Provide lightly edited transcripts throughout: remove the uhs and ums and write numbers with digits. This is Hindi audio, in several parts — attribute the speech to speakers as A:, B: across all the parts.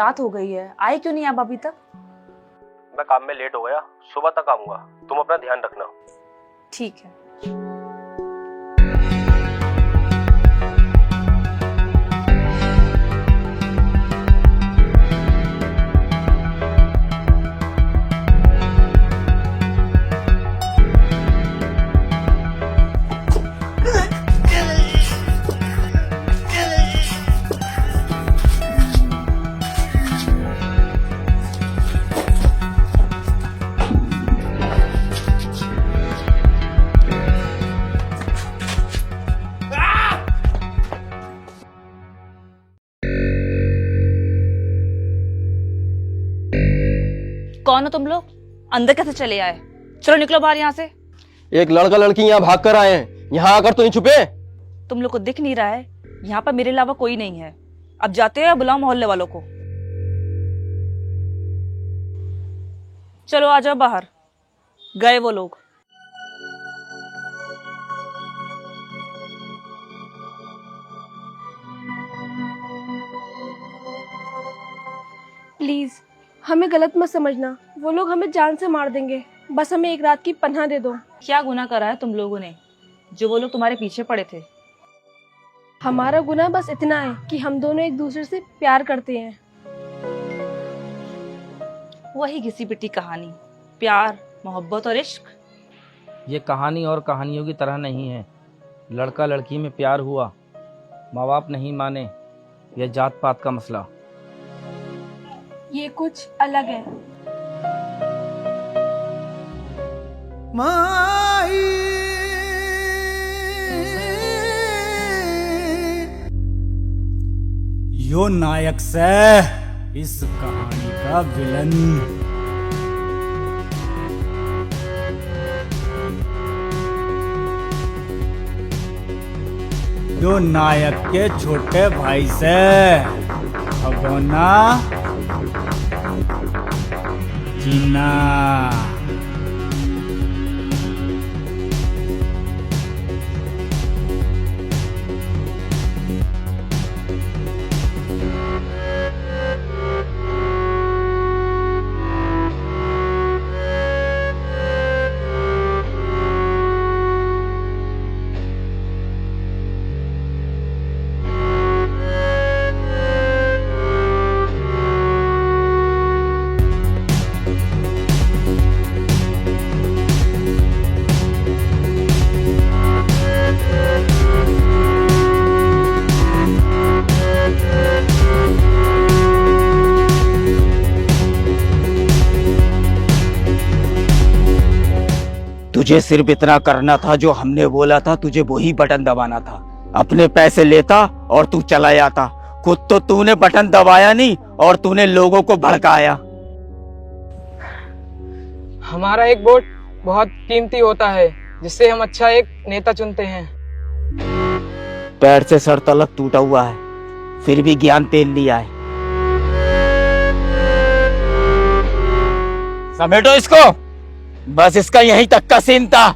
A: रात हो गई है, आए क्यों नहीं आप अभी तक?
B: मैं काम में लेट हो गया, सुबह तक आऊंगा। तुम अपना ध्यान रखना।
A: ठीक है। कौन हो तुम लोग? अंदर कैसे चले आए? चलो निकलो बाहर यहाँ से।
B: एक लड़का लड़की यहाँ भाग कर आए हैं, यहाँ आकर तो नहीं छुपे?
A: तुम लोग को दिख नहीं रहा है यहाँ पर मेरे अलावा कोई नहीं है। अब जाते हैं, बुलाओ मोहल्ले वालों को। चलो आ जाओ बाहर। गए वो लोग।
C: प्लीज हमें गलत मत समझना, वो लोग हमें जान से मार देंगे। बस हमें एक रात की पनाह दे दो।
A: क्या गुनाह करा है तुम लोगों ने जो वो लोग तुम्हारे पीछे पड़े थे?
C: हमारा गुनाह बस इतना है कि हम दोनों एक दूसरे से प्यार करते हैं।
A: वही घिसी पिटी कहानी, प्यार, मोहब्बत और इश्क।
D: ये कहानी और कहानियों की तरह नहीं है। लड़का लड़की में प्यार हुआ, माँ बाप नहीं माने, यह जात पात का मसला।
C: ये कुछ अलग है।
E: यो नायक से इस कहानी का विलन। यो नायक के छोटे भाई से भगोना जीना।
F: तुझे सिर्फ इतना करना था, जो हमने बोला था तुझे वही बटन दबाना था। अपने पैसे लेता और तू चला जाता। खुद तो तूने बटन दबाया नहीं और तूने लोगों को भड़काया।
G: हमारा एक वोट बहुत कीमती होता है, जिससे हम अच्छा एक नेता चुनते हैं।
F: पैर से सर तलक टूटा हुआ है, फिर भी ज्ञान तेल लिया है। समेटो इसको। बस इसका यहीं तक का सीन था।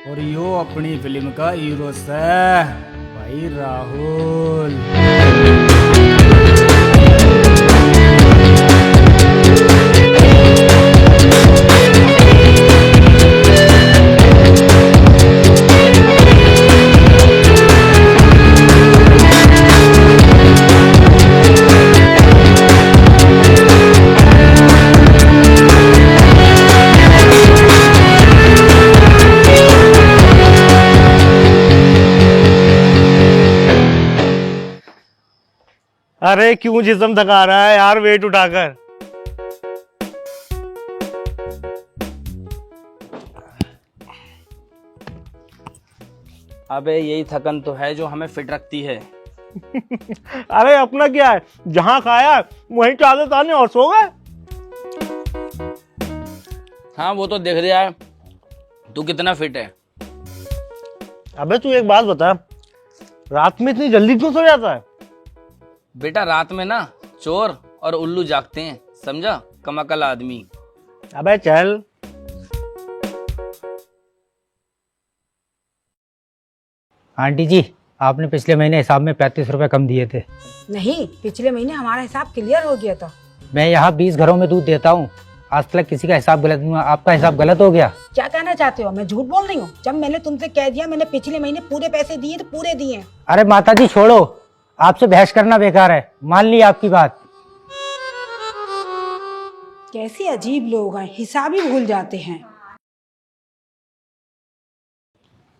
E: और यो अपनी फिल्म का हीरो से भाई राहुल।
H: अरे क्यों जिस्म थका रहा है यार वेट उठाकर।
D: अबे यही थकन तो है जो हमें फिट रखती है।
H: अरे अपना क्या है, जहां खाया वहीं चादर ताने और सो गए।
D: हाँ वो तो दिख रहा है तू कितना फिट है।
H: अबे तू एक बात बता, रात में इतनी जल्दी क्यों सो जाता है?
D: बेटा रात में ना चोर और उल्लू जागते हैं, समझा, कमाकल आदमी।
H: अबे चल।
I: आंटी जी, आपने पिछले महीने हिसाब में 35 रुपए कम दिए थे।
J: नहीं, पिछले महीने हमारा हिसाब क्लियर हो गया था।
I: मैं यहाँ 20 घरों में दूध देता हूँ, आज तक किसी का हिसाब गलत नहीं हुआ, आपका हिसाब गलत हो गया।
J: क्या कहना चाहते हो? मैं झूठ बोल रही हूँ? जब मैंने तुमसे कह दिया मैंने पिछले महीने पूरे पैसे दिए तो पूरे दिए।
I: अरे माता जी छोड़ो, आपसे बहस करना बेकार है, मान ली आपकी बात।
J: कैसे अजीब लोग हैं, हिसाब ही भूल जाते हैं।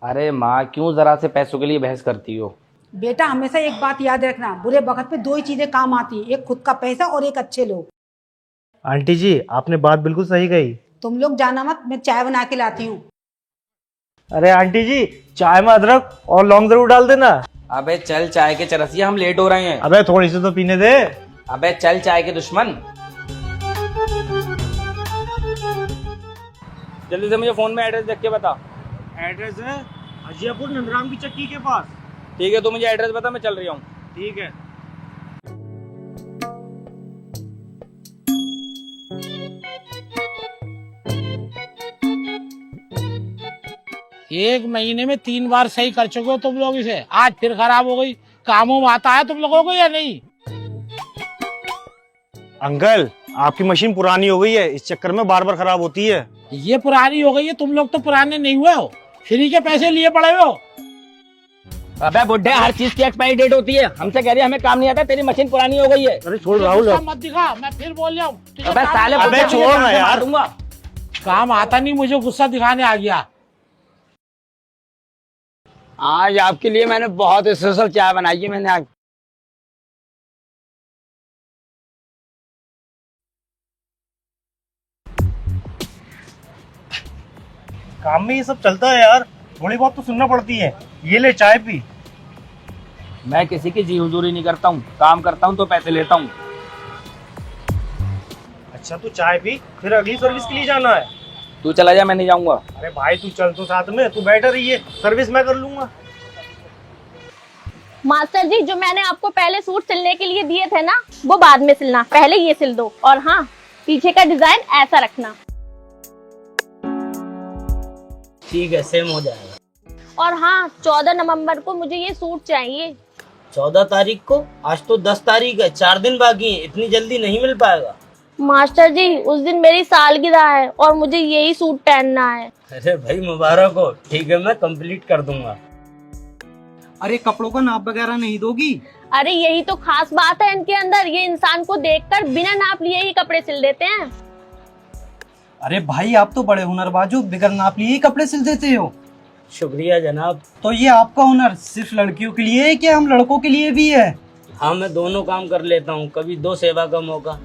D: अरे माँ क्यों जरा से पैसों के लिए बहस करती हो?
J: बेटा हमेशा एक बात याद रखना, बुरे वक्त पे दो ही चीजें काम आती है, एक खुद का पैसा और एक अच्छे लोग।
H: आंटी जी आपने बात बिल्कुल सही कही।
J: तुम लोग जाना मत, मैं चाय बना के लाती हूँ।
H: अरे आंटी जी चाय में अदरक और लौंग जरूर डाल देना।
D: अबे चल चाय के चरसिया, हम लेट हो रहे हैं।
H: अबे थोड़ी सी तो पीने दे।
D: अबे चल चाय के दुश्मन। जल्दी से मुझे फोन में एड्रेस देख के बता।
H: एड्रेस है अजियापुर नंदराम की चक्की के पास।
D: ठीक है, तू मुझे एड्रेस बता, मैं चल रही हूँ।
H: ठीक है।
K: एक महीने में 3 बार सही कर चुके हो तुम लोग इसे, आज फिर खराब हो गई। कामों में आता है तुम लोगों को या नहीं?
H: अंकल आपकी मशीन पुरानी हो गई है, इस चक्कर में बार बार खराब होती है।
K: ये पुरानी हो गई है, तुम लोग तो पुराने नहीं हुए हो, फ्री के पैसे लिए पड़े हो।
D: अबे बुड्ढे, हर चीज की एक्सपायरी डेट होती है, हमसे कह रही है हमें काम नहीं आता, तेरी मशीन पुरानी हो गई है।
H: अरे छोड़ राहुल।
K: गुस्सा मत दिखा, मैं फिर बोल रहा हूँ।
D: अबे साले
H: अबे छोड़ ना यार।
D: दूंगा।
K: काम आता नहीं, मुझे गुस्सा दिखाने आ गया।
D: आज आपके लिए मैंने बहुत स्पेशल चाय बनाई है मैंने आज।
H: काम में ये सब चलता है यार, थोड़ी बहुत तो सुनना पड़ती है। ये ले चाय पी।
D: मैं किसी की जी हुजूरी नहीं करता हूँ, काम करता हूँ तो पैसे लेता हूँ।
H: अच्छा तू चाय पी, फिर अगली सर्विस के लिए जाना है।
D: तू चला जा, मैं नहीं जाऊंगा।
H: अरे भाई तू चल तो साथ में, तू बैठा रही है, सर्विस मैं कर लूंगा।
L: मास्टर जी, जो मैंने आपको पहले सूट सिलने के लिए दिए थे ना, वो बाद में सिलना, पहले ये सिल दो। और हाँ, पीछे का डिजाइन ऐसा रखना।
D: ठीक है, सेम हो जाएगा।
L: और हाँ, 14 नवंबर को मुझे ये सूट चाहिए।
D: 14 तारीख को? आज तो 10 तारीख है, 4 दिन बाकी है, इतनी जल्दी नहीं मिल पाएगा।
L: मास्टर जी, उस दिन मेरी सालगिरह है और मुझे यही सूट पहनना है।
D: अरे भाई मुबारक हो। ठीक है, मैं कंप्लीट कर दूंगा।
E: अरे कपड़ों का नाप वगैरह नहीं दोगी?
L: अरे यही तो खास बात है इनके अंदर, ये इंसान को देखकर बिना नाप लिए ही कपड़े सिल देते हैं।
E: अरे भाई आप तो बड़े हुनरबाज हो, बिगर नाप लिए ही कपड़े सिल देते हो।
D: शुक्रिया जनाब।
E: तो ये आपका हुनर सिर्फ लड़कियों के लिए है क्या हम लड़कों के लिए भी है?
D: हाँ, मैं दोनों काम कर लेता हूँ, कभी दो सेवा का मौका।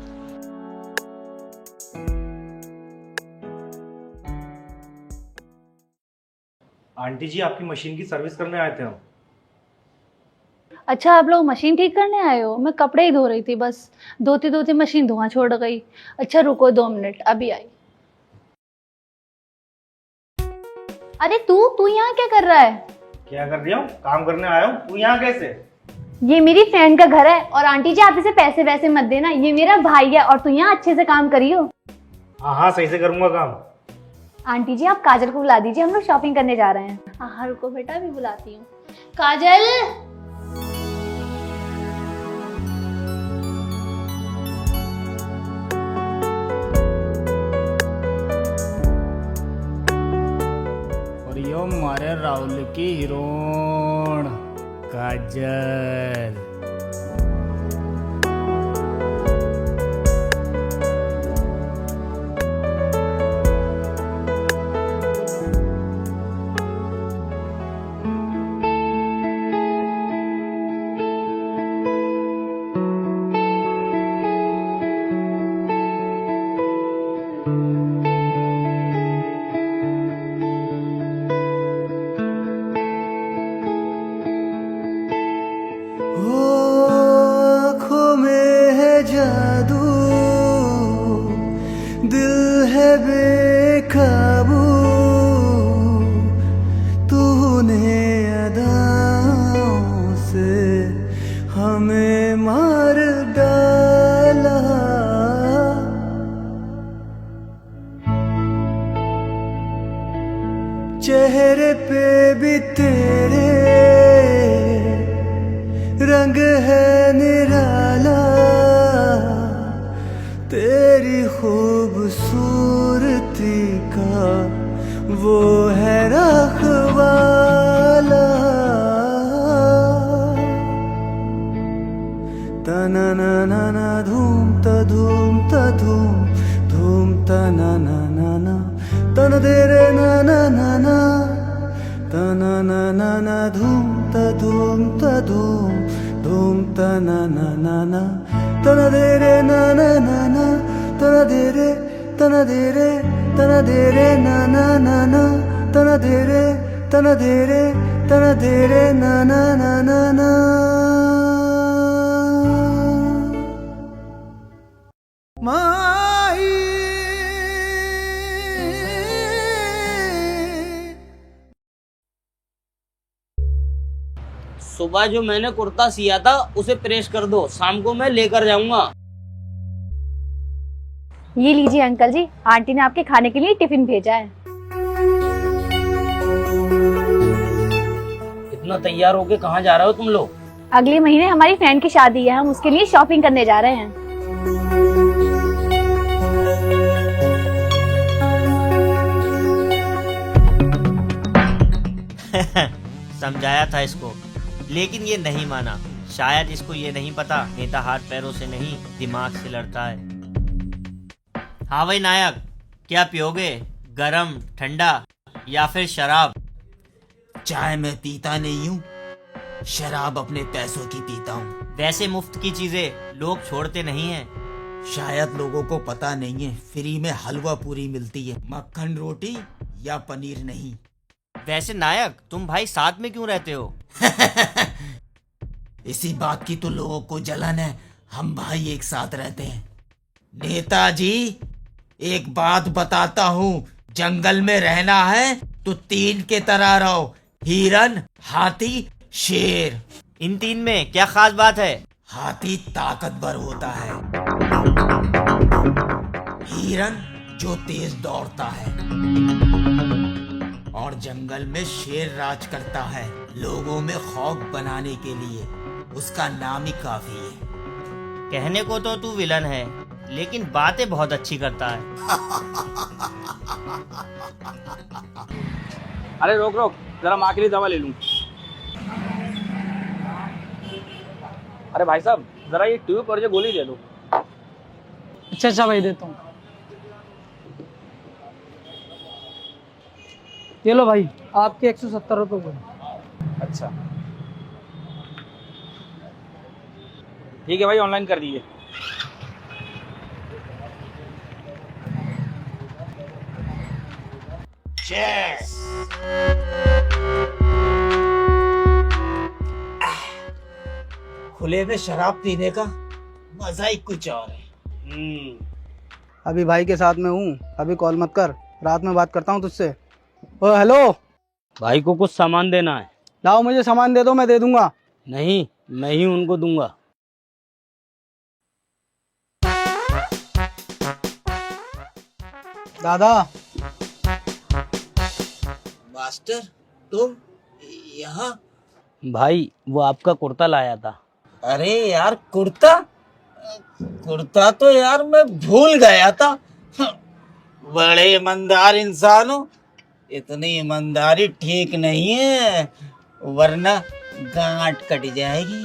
H: आंटी जी आपकी मशीन की सर्विस करने आए थे हम।
A: अच्छा, आप लोग मशीन ठीक करने आए हो? मैं कपड़े ही धो रही थी, बस धोते धोते मशीन धुआं छोड़ गई। अच्छा रुको 2 मिनट, अभी आई। अरे तू यहाँ क्या कर रहा है?
H: क्या कर रही हूँ? काम करने आया हूँ। तू यहाँ कैसे?
A: ये मेरी फ्रेंड का घर है और आंटी जी आप इसे पैसे वैसे मत देना, ये मेरा भाई है और तू यहाँ अच्छे से काम करियो।
H: हाँ हाँ सही से करूंगा काम।
A: आंटी जी आप काजल को बुला दीजिए, हम लोग शॉपिंग करने जा रहे हैं। हाँ रुको बेटा, अभी बुलाती हूँ। काजल,
E: और यो मारे राहुल की हीरोइन काजल। ओ
M: बेकाबू तूने अदाओं से हमें मार डाला। चेहरे पे भी तेरे रंग है निराला, तेरी खूबसूरती का वो है रखवाला। तना ना ना ना धूम ता धूम ता धूम धूम तना ना ना ना तन दे रे ना ना ना ना तना ना ना ना धूम ता धूम ता धूम धूम तना ना ना ना तना दे रे ना ना ना ना तना दे रे तना दे रे तना दे रे ना ना ना ना तना दे रे तना दे रे तना दे रे ना ना ना ना ना। माही
N: सुबह जो मैंने कुर्ता सिया था उसे प्रेस कर दो, शाम को मैं लेकर जाऊंगा।
A: ये लीजिए अंकल जी, आंटी ने आपके खाने के लिए टिफिन भेजा है।
N: इतना तैयार होके कहाँ जा रहे हो तुम लोग?
A: अगले महीने हमारी फ्रेंड की शादी है, हम उसके लिए शॉपिंग करने जा रहे हैं।
N: समझाया था इसको, लेकिन ये नहीं माना। शायद इसको ये नहीं पता नेता हाथ पैरों से नहीं दिमाग से लड़ता है। हाँ भाई नायक, क्या पियोगे? गरम, ठंडा या फिर शराब?
F: चाय मैं पीता नहीं हूँ, शराब अपने पैसों की पीता हूँ।
N: वैसे मुफ्त की चीजें लोग छोड़ते नहीं हैं।
F: शायद लोगों को पता नहीं है, फ्री में हलवा पूरी मिलती है, मक्खन रोटी या पनीर नहीं।
N: वैसे नायक, तुम भाई साथ में क्यों रहते हो?
F: इसी बात की तो लोगों को जलन है, हम भाई एक साथ रहते हैं। नेताजी, एक बात बताता हूँ, जंगल में रहना है तो 3 के तरह रहो, हिरन, हाथी, शेर।
N: इन 3 में क्या खास बात है?
F: हाथी ताकतवर होता है, हिरन जो तेज दौड़ता है, और जंगल में शेर राज करता है। लोगों में खौफ बनाने के लिए उसका नाम ही काफी है।
N: कहने को तो तू विलन है, लेकिन बातें बहुत अच्छी करता है।
D: अरे रोक रोक, जरा माँ के लिए दवा ले लूं। अरे भाई साहब, जरा ये ट्यूब और ये गोली दे दो।
G: अच्छा अच्छा भाई, देता हूँ। ये लो भाई, आपके 170 रुपये बोलो।
D: अच्छा ठीक है भाई, ऑनलाइन कर दीजिए।
F: खुले में शराब पीने का मजा ही कुछ और है।
G: अभी भाई के साथ में हूँ, अभी कॉल मत कर, रात में बात करता हूँ तुझसे। ओ हेलो
N: भाई को कुछ सामान देना है।
G: लाओ मुझे सामान दे दो, मैं दे दूंगा।
N: नहीं, मैं ही उनको दूंगा।
G: दादा।
F: मास्टर, तुम यहाँ?
N: भाई वो आपका कुर्ता लाया था।
F: अरे यार, कुर्ता कुर्ता तो यार मैं भूल गया था। बड़े ईमानदार इंसान हो, इतनी ईमानदारी ठीक नहीं है, वरना गांठ कट जाएगी।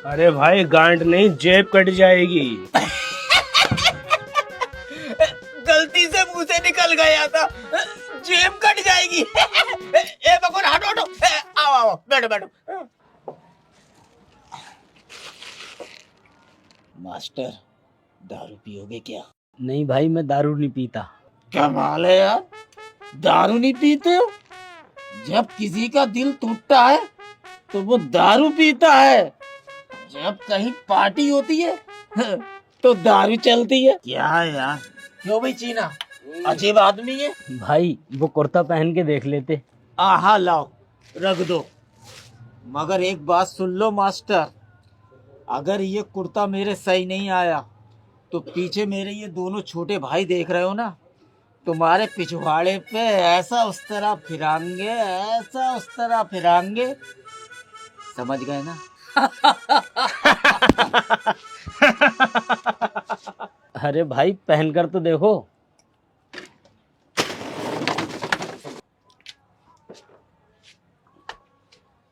B: अरे भाई, गांठ नहीं, जेब कट जाएगी।
F: गलती से मुंह से निकल गया था, जेब कट जाएगी। ए बकौर, हटो हटो, आओ आओ, बैठो बैठो। मास्टर, दारू पियोगे क्या?
N: नहीं भाई, मैं दारू नहीं पीता।
F: कमाल है यार, दारू नहीं पीते हो? जब किसी का दिल टूटता है तो वो दारू पीता है, जब कहीं पार्टी होती है तो दारू चलती है। क्या यार, क्यों भाई चीना, अजीब आदमी है।
D: भाई वो कुर्ता पहन के देख लेते।
F: आहा लाओ, रख दो। मगर एक बात सुन लो मास्टर, अगर ये कुर्ता मेरे सही नहीं आया तो पीछे मेरे ये दोनों छोटे भाई देख रहे हो ना, तुम्हारे पिछवाड़े पे ऐसा उस तरह फिरांगे, ऐसा उस तरह फिरांगे, समझ गए ना।
D: अरे भाई पहन कर तो देखो।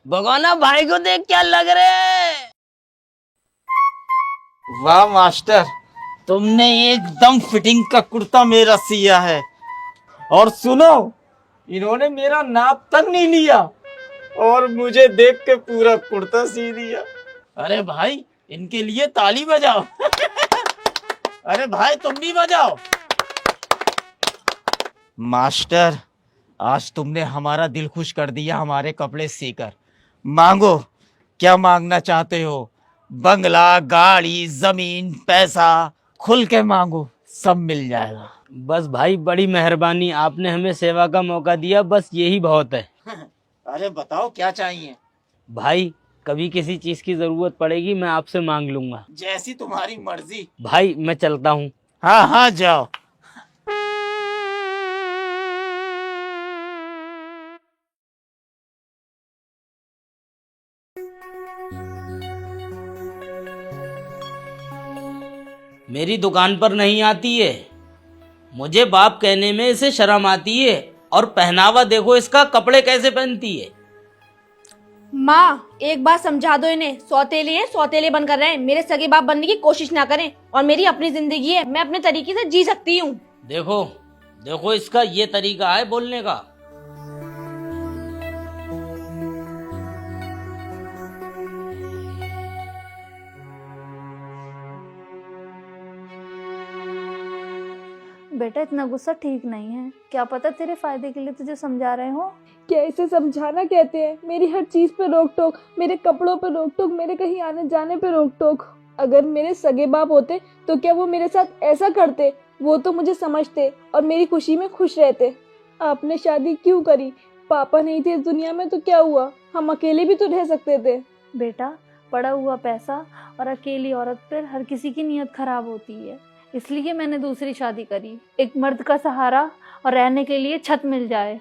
F: भगवाना भाई को देख क्या लग रहे। वाह मास्टर, तुमने एकदम फिटिंग का कुर्ता मेरा सिया है। और सुनो, इन्होंने मेरा नाप तक नहीं लिया और मुझे देख के पूरा कुर्ता सी दिया। अरे भाई इनके लिए ताली बजाओ। अरे भाई तुम भी बजाओ। मास्टर, आज तुमने हमारा दिल खुश कर दिया हमारे कपड़े सीकर। मांगो, क्या मांगना चाहते हो? बंगला, गाड़ी, जमीन, पैसा, खुल के मांगो, सब मिल जाएगा।
D: बस भाई बड़ी मेहरबानी, आपने हमें सेवा का मौका दिया, बस यही बहुत है।
F: अरे बताओ क्या चाहिए?
D: भाई कभी किसी चीज की जरूरत पड़ेगी मैं आपसे मांग लूंगा।
F: जैसी तुम्हारी मर्जी।
D: भाई मैं चलता हूँ।
F: हाँ हाँ जाओ।
D: मेरी दुकान पर नहीं आती है, मुझे बाप कहने में इसे शर्म आती है, और पहनावा देखो इसका, कपड़े कैसे पहनती है।
C: माँ एक बात समझा दो इन्हें, सौतेले हैं, सौतेले बनकर रहे, मेरे सगे बाप बनने की कोशिश ना करें। और मेरी अपनी जिंदगी है, मैं अपने तरीके से जी सकती हूँ।
D: देखो देखो इसका ये तरीका है बोलने का।
A: बेटा इतना गुस्सा ठीक नहीं है, क्या पता तेरे फायदे के लिए तुझे समझा रहे हो।
C: क्या इसे समझाना कहते हैं? मेरी हर चीज पे रोक टोक, मेरे कपड़ों पे रोक टोक, मेरे कहीं आने जाने पे रोक टोक। अगर मेरे सगे बाप होते तो क्या वो मेरे साथ ऐसा करते? वो तो मुझे समझते और मेरी खुशी में खुश रहते। आपने शादी क्यों करी? पापा नहीं थे इस दुनिया में तो क्या हुआ, हम अकेले भी तो रह सकते थे।
A: बेटा पड़ा हुआ पैसा और अकेली औरत पर हर किसी की नीयत खराब होती है, इसलिए मैंने दूसरी शादी करी। एक मर्द का सहारा और रहने के लिए छत मिल जाए।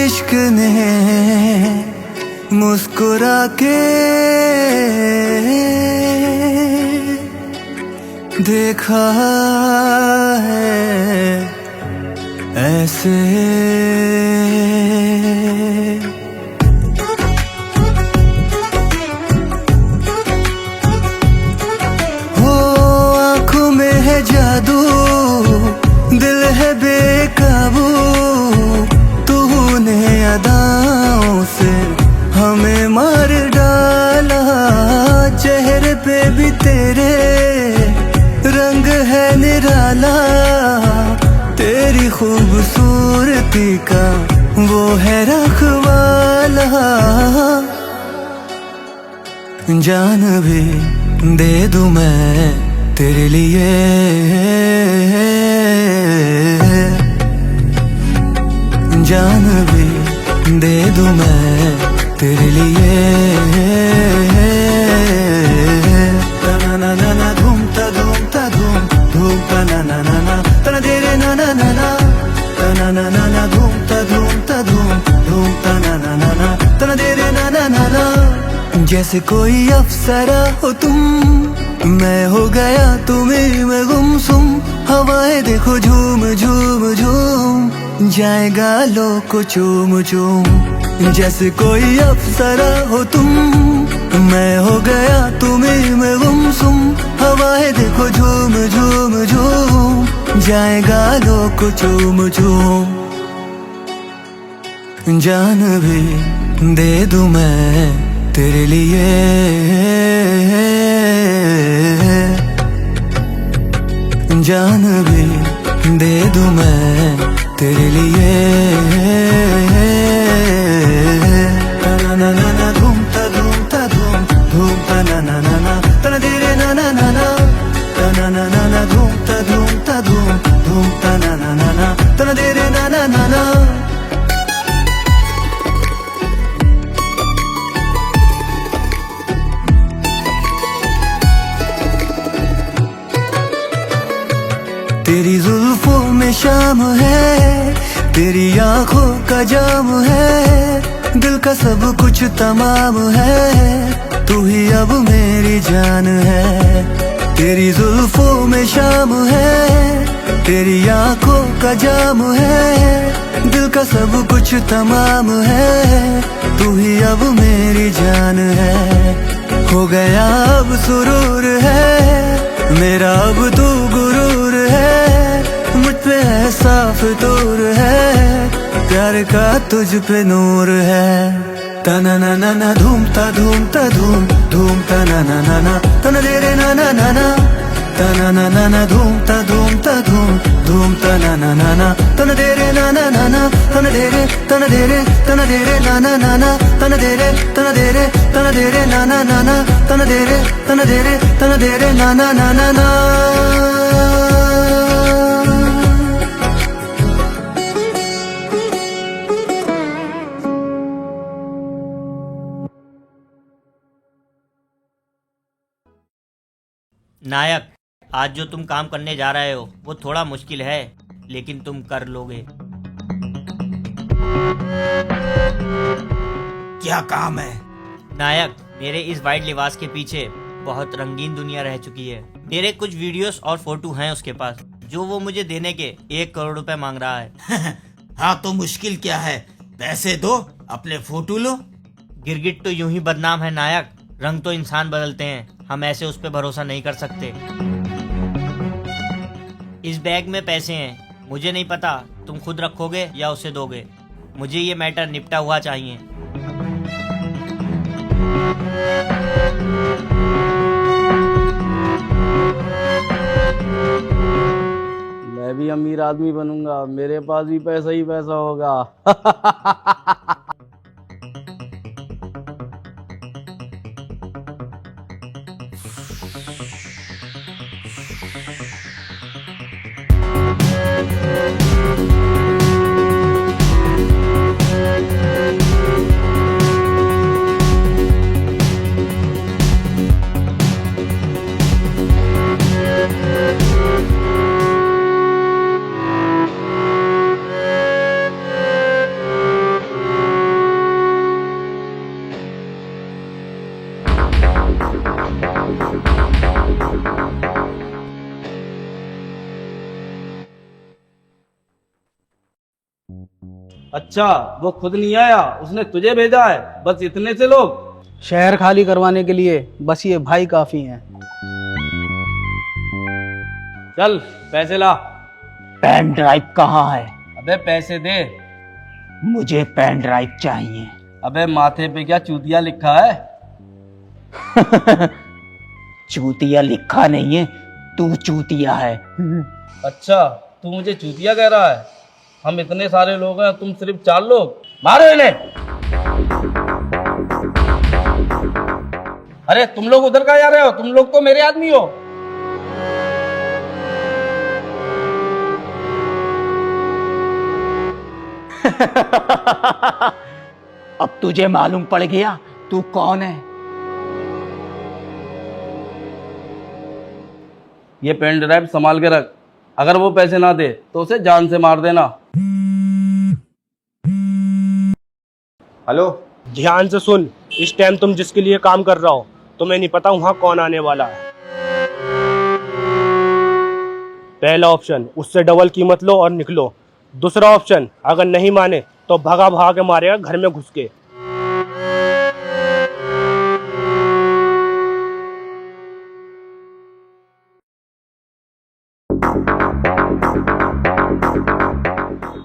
M: इश्क ने मुस्कुरा के देखा है ऐसे, हो आँखों में है जादू, दिल है बेकाबू, तूने अदाओं से हमें मार डाला। चेहरे पे भी तेरे रंग है निराला, तेरी खूबसूरती का वो है रखवाला। जान भी दे दूं मैं तेरे लिए, जान भी दे दूं मैं तेरे लिए। ना ना ना ना धूम ता धूम ता धूम धूम ता ना ना ना ना तना दे रे ना ना ना ना ना ना ना ना धूम ता धूम ता धूम धूम ता ना ना ना ना तना दे रे ना ना ना ना। जैसे कोई अप्सरा हो तुम, मैं हो गया तुम्हें में गुमसुम। हवाएं देखो झूम झूम झूम, जाएगा लो को चूम चूम। जैसे कोई अप्सरा हो तुम, मैं हो गया तुम्हें में गुमसुम। हवाएं देखो झूम झूम झूम, जाएगा लो को चूम चूम। जान भी दे दूं मैं तेरे लिए, जान भी दे दूं मैं तेरे लिए। ना ना ना ना धूम ता धूम ता धूम धूम ता ना ना ना ना तना दे रे ना ना ना ना ना ना ना ना धूम ता धूम ता धूम धूम ता ना ना ना ना तना दे रे ना ना ना ना। तेरी जुल्फों में शाम है, तेरी आंखों का जाम है, दिल का सब कुछ तमाम है, तू ही अब मेरी जान है। तेरी जुल्फों में शाम है, तेरी आंखों का जाम है, दिल का सब कुछ तमाम है, तू ही अब मेरी जान है। हो गया अब सुरूर है मेरा, अब तू गुरूर है, मुझ पे है साफ दूर है, प्यार का तुझ पे नूर है। तना ना ना ना धूम ता धूम ता धूम धूम ता ना ना ना ना तना दे रे ना ना ना ना तना ना ना ना धूम ता धूम धूम ता ना ना ना ना तना दे रे ना ना ना ना तना दे रे तना दे रे तना दे रे ना ना ना ना तना दे रे तना दे रे तना दे रे ना ना ना ना तना दे रे तना दे रे तना दे रे ना ना ना ना ना।
N: नायक, आज जो तुम काम करने जा रहे हो वो थोड़ा मुश्किल है, लेकिन तुम कर लोगे।
F: क्या काम है?
N: नायक, मेरे इस वाइट लिबास के पीछे बहुत रंगीन दुनिया रह चुकी है। मेरे कुछ वीडियोस और फोटो हैं उसके पास, जो वो मुझे देने के 1 करोड़ रुपए मांग रहा है।
F: हाँ तो मुश्किल क्या है, पैसे दो, अपने फोटो लो।
N: गिरगिट तो यूं ही बदनाम है नायक, रंग तो इंसान बदलते हैं, हम ऐसे उस पर भरोसा नहीं कर सकते। इस बैग में पैसे हैं, मुझे नहीं पता तुम खुद रखोगे या उसे दोगे, मुझे ये मैटर निपटा हुआ चाहिए।
D: मैं भी अमीर आदमी बनूंगा, मेरे पास भी पैसा ही पैसा होगा। अच्छा, वो खुद नहीं आया, उसने तुझे भेजा है, बस इतने से लोग?
G: शहर खाली करवाने के लिए बस ये भाई काफी हैं।
D: चल पैसे ला।
F: पेन ड्राइव कहाँ है?
D: अबे पैसे दे।
F: मुझे पेन ड्राइव चाहिए।
D: अबे माथे पे क्या चूतिया लिखा है?
F: चूतिया लिखा नहीं है, तू चूतिया है।
D: अच्छा, तू मुझे चूतिया कह रहा है? हम इतने सारे लोग हैं, तुम सिर्फ 4 लोग। मारो इन्हें। अरे तुम लोग उधर कहाँ जा रहे हो? तुम लोग तो मेरे आदमी हो।
F: अब तुझे मालूम पड़ गया तू कौन है?
D: ये पेन ड्राइव संभाल के रख, अगर वो पैसे ना दे तो उसे जान से मार देना।
H: हेलो, ध्यान से सुन, इस टाइम तुम जिसके लिए काम कर रहा हो तुम्हें नहीं पता वहां कौन आने वाला है। पहला ऑप्शन, उससे डबल कीमत लो और निकलो। दूसरा ऑप्शन, अगर नहीं माने तो भगा भगा के मारेगा घर में घुस के।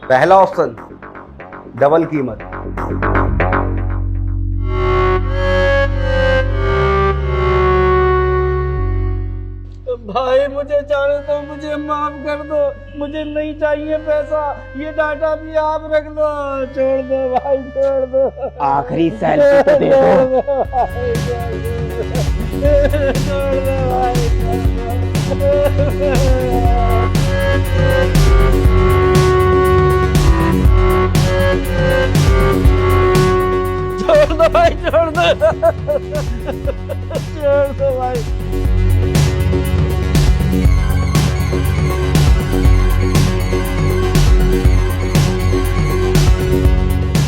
E: पहला ऑप्शन, डबल कीमत। भाई मुझे जाने दो, मुझे माफ कर दो, मुझे नहीं चाहिए पैसा, ये डाटा भी आप रख लो। छोड़ दो भाई, छोड़ दो।
F: आखिरी सैलरी तो दे दो।
E: छोड़ दो भाई, छोड़ दो भाई, छोड़ दो, छोड़ दो भाई।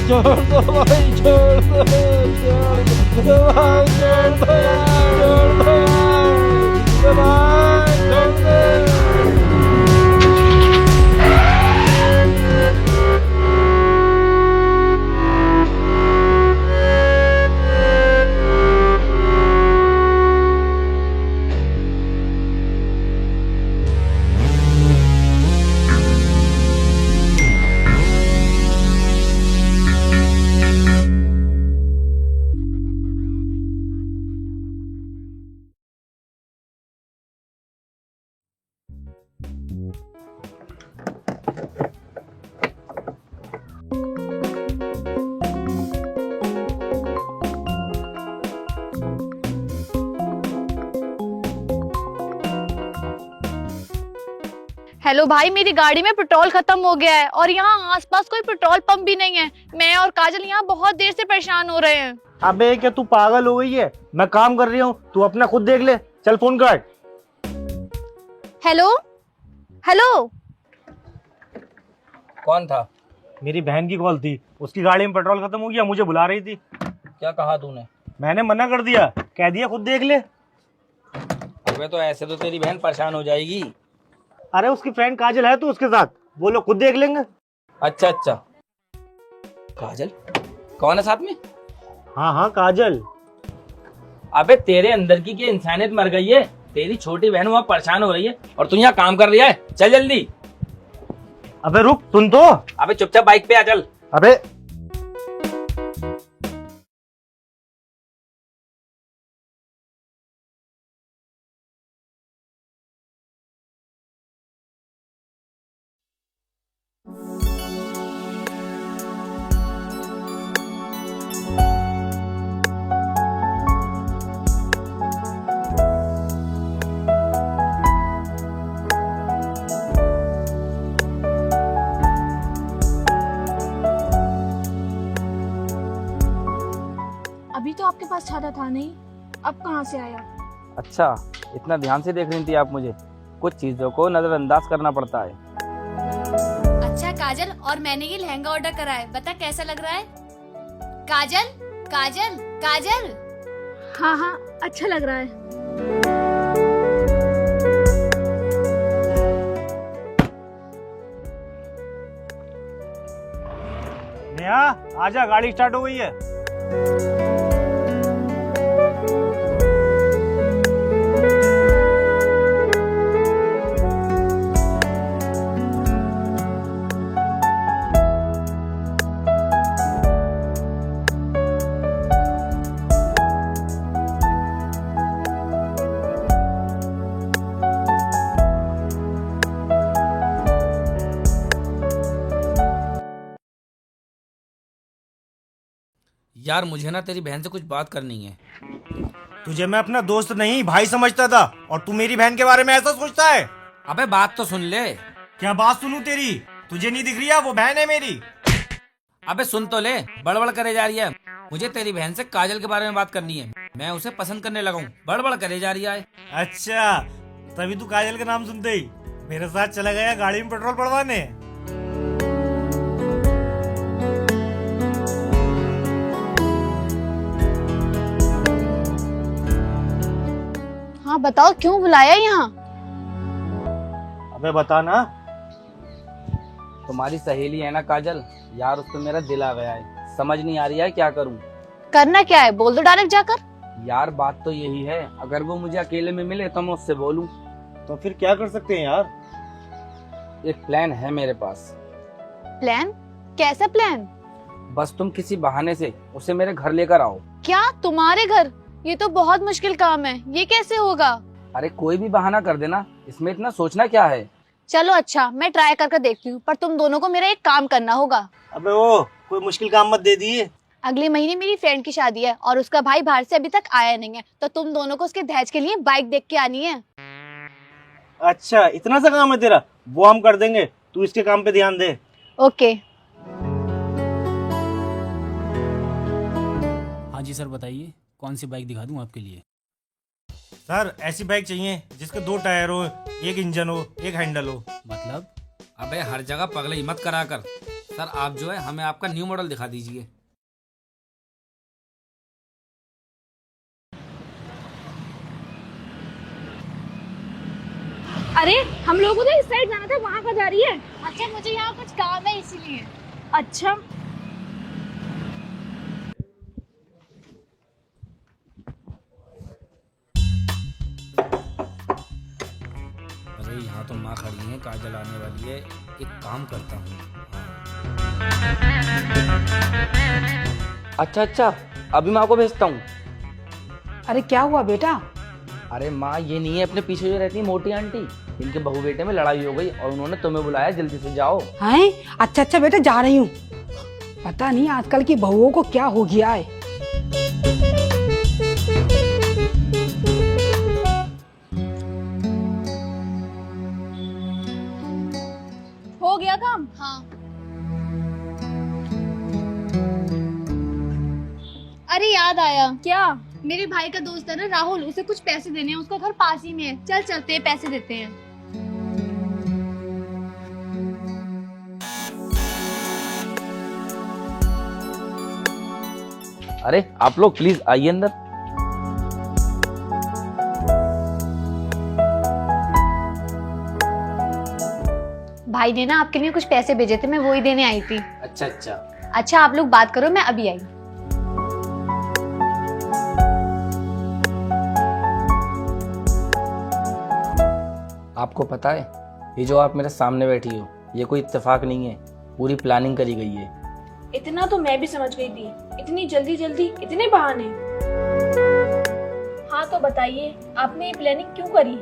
E: छोड़ दो भाई, छोड़ दो, छोड़ दो भाई, छोड़ दो भाई, छोड़ दो भाई, छोड़ दो।
A: हेलो भाई, मेरी गाड़ी में पेट्रोल खत्म हो गया है और यहाँ आसपास कोई पेट्रोल पंप भी नहीं है। मैं और काजल यहाँ बहुत देर से परेशान हो रहे हैं।
H: अबे क्या तू पागल हो गई है? मैं काम कर रही हूँ, तू अपना खुद देख ले। चल फोन काट।
A: Hello hello.
D: कौन था?
H: मेरी बहन की कॉल थी, उसकी गाड़ी में पेट्रोल खत्म हो गया, मुझे बुला रही थी।
D: क्या कहा तूने?
H: मैंने मना कर दिया, कह दिया खुद देख ले।
D: अबे तो ऐसे तो तेरी बहन परेशान हो जाएगी।
H: अरे उसकी फ्रेंड काजल है तो उसके साथ, वो लोग खुद देख लेंगे।
D: अच्छा अच्छा, काजल कौन है साथ में?
H: हाँ हाँ काजल।
D: अबे तेरे अंदर की क्या इंसानियत मर गई है? तेरी छोटी बहन वहाँ परेशान हो रही है और तू यहाँ काम कर रहा है। चल जल्दी।
H: अबे रुक, सुन तो।
D: अबे चुपचाप बाइक पे आ, चल।
H: अबे
C: अभी तो आपके पास छाता था नहीं, अब कहाँ से आया?
D: अच्छा, इतना ध्यान से देख रही थी आप मुझे? कुछ चीजों को नजरअंदाज करना पड़ता है।
A: अच्छा काजल, और मैंने ये लहंगा ऑर्डर करा है, बता कैसा लग रहा है? काजल काजल काजल।
C: हाँ हाँ, अच्छा लग रहा है।
H: नेहा आजा, गाड़ी स्टार्ट हो गई है।
D: यार मुझे ना तेरी बहन से कुछ बात करनी है।
H: तुझे मैं अपना दोस्त नहीं भाई समझता था, और तू मेरी बहन के बारे में ऐसा सोचता है?
D: अबे बात तो सुन ले।
H: क्या बात सुनूं तेरी? तुझे नहीं दिख रही है वो बहन है मेरी?
D: अबे सुन तो ले, बड़बड़ करे जा रही है। मुझे तेरी बहन से काजल के बारे में बात करनी है। मैं उसे पसंद करने लगा हूँ, बड़बड़ करे जा रही है।
H: अच्छा, तभी तू काजल का नाम सुनते ही मेरे साथ चला गया गाड़ी में पेट्रोल पड़वाने।
A: हाँ बताओ, क्यों बुलाया यहाँ?
H: अबे बता ना।
D: तुम्हारी सहेली है ना काजल, यार उस पे मेरा दिल आ गया है। समझ नहीं आ रही है क्या करूं।
A: करना क्या है, बोल दो डायरेक्ट जाकर।
D: यार बात तो यही है, अगर वो मुझे अकेले में मिले तो मैं उससे बोलूं।
H: तो फिर क्या कर सकते हैं यार?
D: एक प्लान है मेरे पास।
A: प्लान? कैसा प्लान?
D: बस तुम किसी बहाने से उसे मेरे घर लेकर आओ।
A: क्या तुम्हारे घर? ये तो बहुत मुश्किल काम है, ये कैसे होगा?
D: अरे कोई भी बहाना कर देना, इसमें इतना सोचना क्या है।
A: चलो अच्छा, मैं ट्राई करके देखती हूँ, पर तुम दोनों को मेरा एक काम करना होगा।
H: अबे वो कोई मुश्किल काम मत दे दिए।
A: अगले महीने मेरी फ्रेंड की शादी है और उसका भाई बाहर से अभी तक आया नहीं है, तो तुम दोनों को उसके दहेज के लिए बाइक देख के आनी है।
H: अच्छा इतना सा काम है तेरा, वो हम कर देंगे, तू इसके काम पे ध्यान दे।
A: ओके।
O: हाँ जी सर बताइए, कौन सी बाइक दिखा दूँ आपके लिए?
H: सर ऐसी बाइक चाहिए जिसके 2 टायर हो, एक इंजन हो, एक हैंडल हो।
O: मतलब?
D: अबे हर जगह पगले मत करा कर। सर आप जो है हमें आपका न्यू मॉडल दिखा दीजिए।
A: अरे हम लोगों को तो इस साइड जाना था, वहाँ का जा रही है? अच्छा मुझे यहाँ कुछ काम है इसीलिए। अच्छा
D: अरे यहाँ तो माँ खड़ी है, काजल आने वाली है। एक काम करता हूँ। अच्छा अभी माँ को भेजता हूँ।
J: अरे क्या हुआ बेटा?
D: अरे माँ ये नहीं है अपने पीछे जो रहती है मोटी आंटी, इनके बहू बेटे में लड़ाई हो गई और उन्होंने तुम्हें बुलाया, जल्दी से जाओ।
J: हैं? अच्छा बेटा जा रही हूँ। पता नहीं आजकल की बहुओं को क्या हो गया है।
A: हो गया काम? हाँ। अरे याद आया। क्या? मेरे भाई का दोस्त है ना राहुल, उसे कुछ पैसे देने हैं, उसका घर पास ही में है। चल चलते हैं, पैसे देते हैं।
D: अरे आप लोग प्लीज आइए अंदर।
A: भाई ने ना आपके लिए कुछ पैसे भेजे थे, मैं वो ही देने आई थी।
D: अच्छा
A: आप लोग बात करो, मैं अभी आई।
D: आपको पता है ये जो आप मेरे सामने बैठी हो, ये कोई इत्तेफाक नहीं है, पूरी प्लानिंग करी गई है।
C: इतना तो मैं भी समझ गई थी, इतनी जल्दी इतने बहाने। हाँ तो बताइए, आपने ये प्लानिंग क्यों करी?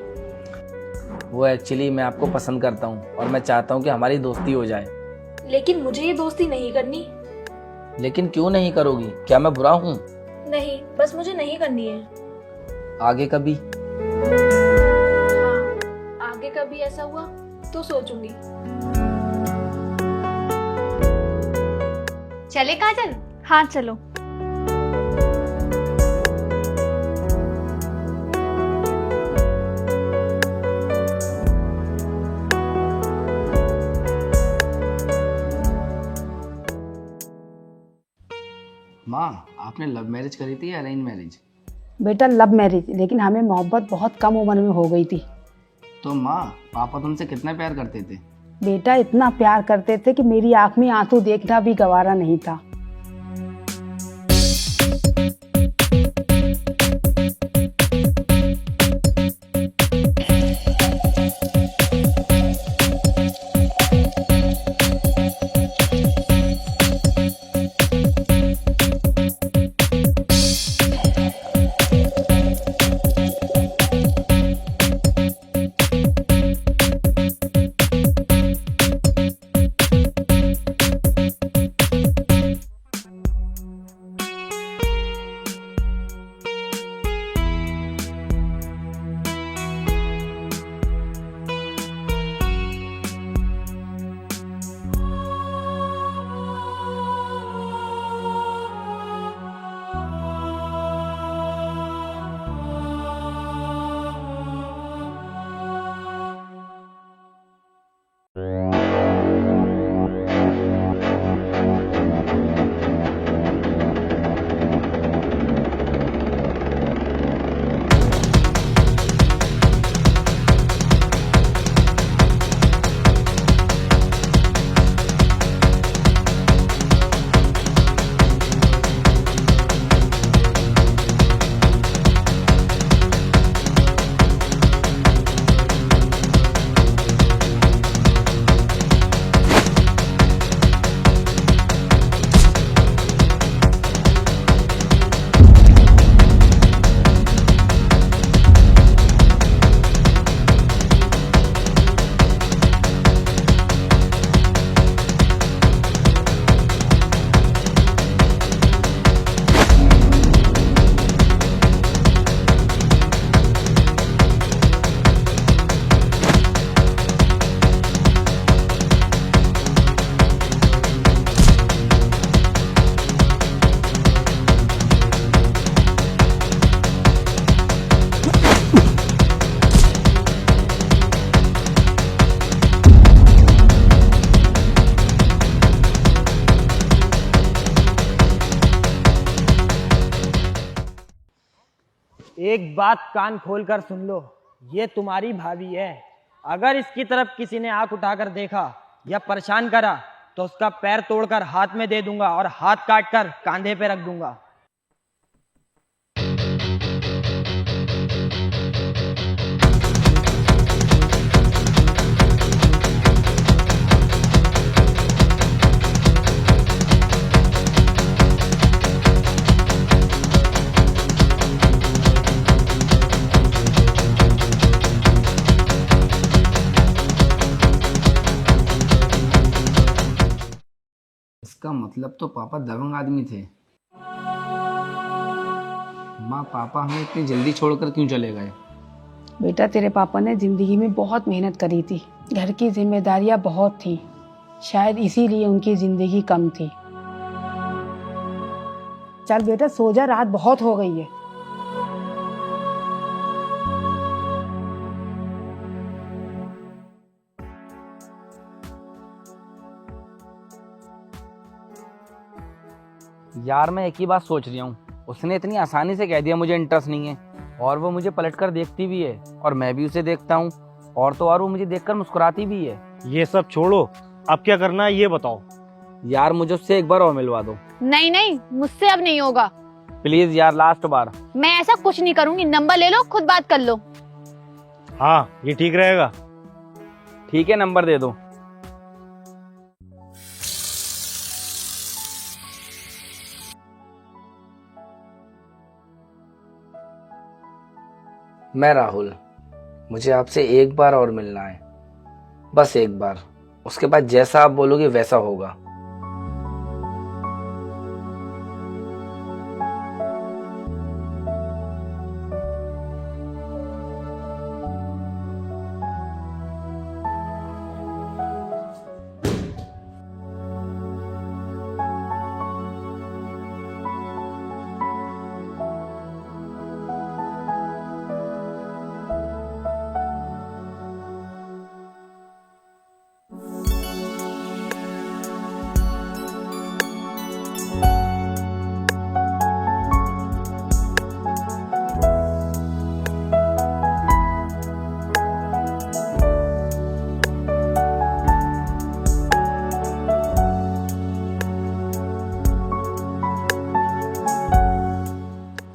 D: वो एक्चुअली मैं आपको पसंद करता हूँ और मैं चाहता हूँ कि हमारी दोस्ती हो जाए।
C: लेकिन मुझे ये दोस्ती नहीं करनी।
D: लेकिन क्यों नहीं करोगी? क्या मैं बुरा हूँ?
C: नहीं, बस मुझे नहीं करनी है।
D: आगे कभी?
C: हाँ, आगे कभी ऐसा हुआ तो सोचूंगी।
A: चले काजल? हाँ चलो।
D: माँ आपने लव मैरिज करी थी या अरेंज मैरिज?
J: बेटा लव मैरिज, लेकिन हमें मोहब्बत बहुत कम उम्र में हो गई थी।
D: तो माँ पापा तुमसे कितना प्यार करते थे?
J: बेटा इतना प्यार करते थे कि मेरी आंख में आंसू देखना भी गवारा नहीं था।
P: एक बात कान खोलकर सुन लो, ये तुम्हारी भाभी है। अगर इसकी तरफ किसी ने आंख उठाकर देखा या परेशान करा तो उसका पैर तोड़कर हाथ में दे दूंगा और हाथ काटकर कांधे पे रख दूंगा।
D: इसका मतलब तो पापा दबंग आदमी थे। माँ, पापा हमें इतनी जल्दी छोड़कर क्यों चले गए?
J: बेटा, तेरे पापा ने जिंदगी में बहुत मेहनत करी थी, घर की जिम्मेदारियां बहुत थी, शायद इसीलिए उनकी जिंदगी कम थी। चल बेटा सो जा, रात बहुत हो गई है।
D: यार मैं एक ही बात सोच रहा हूँ, उसने इतनी आसानी से कह दिया मुझे इंटरेस्ट नहीं है, और वो मुझे पलटकर देखती भी है और मैं भी उसे देखता हूँ, और तो और वो मुझे देखकर मुस्कुराती भी है।
H: ये सब छोड़ो, अब क्या करना है ये बताओ।
D: यार मुझे उससे एक बार और मिलवा दो।
L: नहीं नहीं, मुझसे अब नहीं होगा।
D: प्लीज यार, लास्ट बार।
L: मैं ऐसा कुछ नहीं करूंगी, नंबर ले लो, खुद बात कर लो।
H: हाँ ये ठीक रहेगा।
D: ठीक है, नंबर दे दो। मैं राहुल, मुझे आपसे एक बार और मिलना है, बस एक बार। उसके बाद जैसा आप बोलोगे वैसा होगा।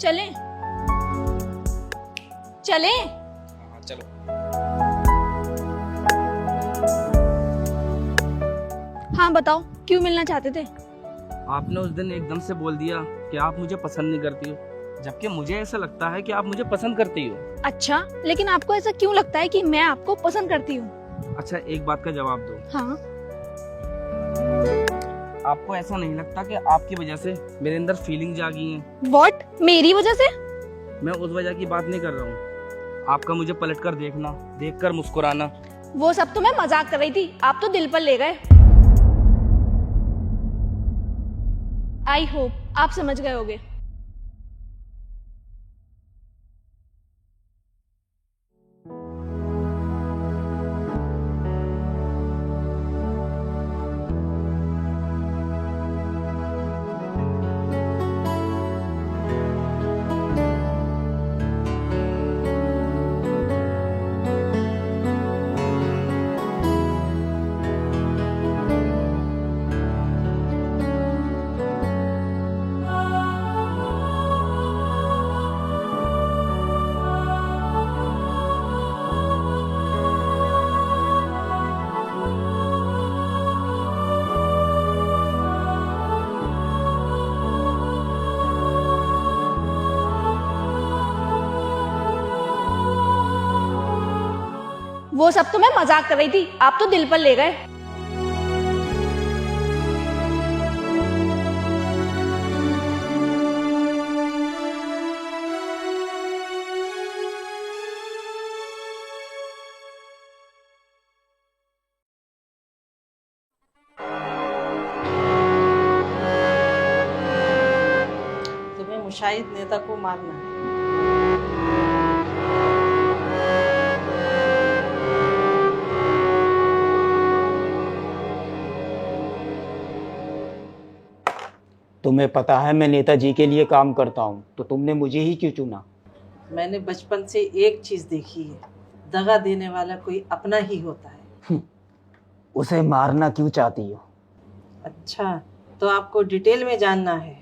A: चलें? चलें?
D: चलो।
A: हाँ बताओ, क्यों मिलना चाहते थे?
D: आपने उस दिन एकदम से बोल दिया कि आप मुझे पसंद नहीं करती हो, जबकि मुझे ऐसा लगता है कि आप मुझे पसंद करती हो।
A: अच्छा, लेकिन आपको ऐसा क्यों लगता है कि मैं आपको पसंद करती हूँ?
D: अच्छा, एक बात का जवाब दो।
A: हाँ।
D: आपको ऐसा नहीं लगता कि आपकी वजह से मेरे अंदर फीलिंग जागी हैं?
A: What? मेरी वजह से?
D: मैं उस वजह की बात नहीं कर रहा हूँ, आपका मुझे पलटकर देखना, देखकर मुस्कुराना।
A: वो सब तो मैं मजाक कर रही थी, आप तो दिल पर ले गए। आई होप आप समझ गए होगे। वो सब तो मैं मजाक कर रही थी, आप तो दिल पर ले गए।
Q: तुम्हें मुशाहिद नेता को मारना है।
F: तुम्हें पता है मैं नेताजी के लिए काम करता हूँ, तो तुमने मुझे ही क्यों चुना?
Q: मैंने बचपन से एक चीज देखी है, दगा देने वाला कोई अपना ही होता है।
F: उसे मारना क्यों चाहती हो?
Q: अच्छा, तो आपको डिटेल में जानना है।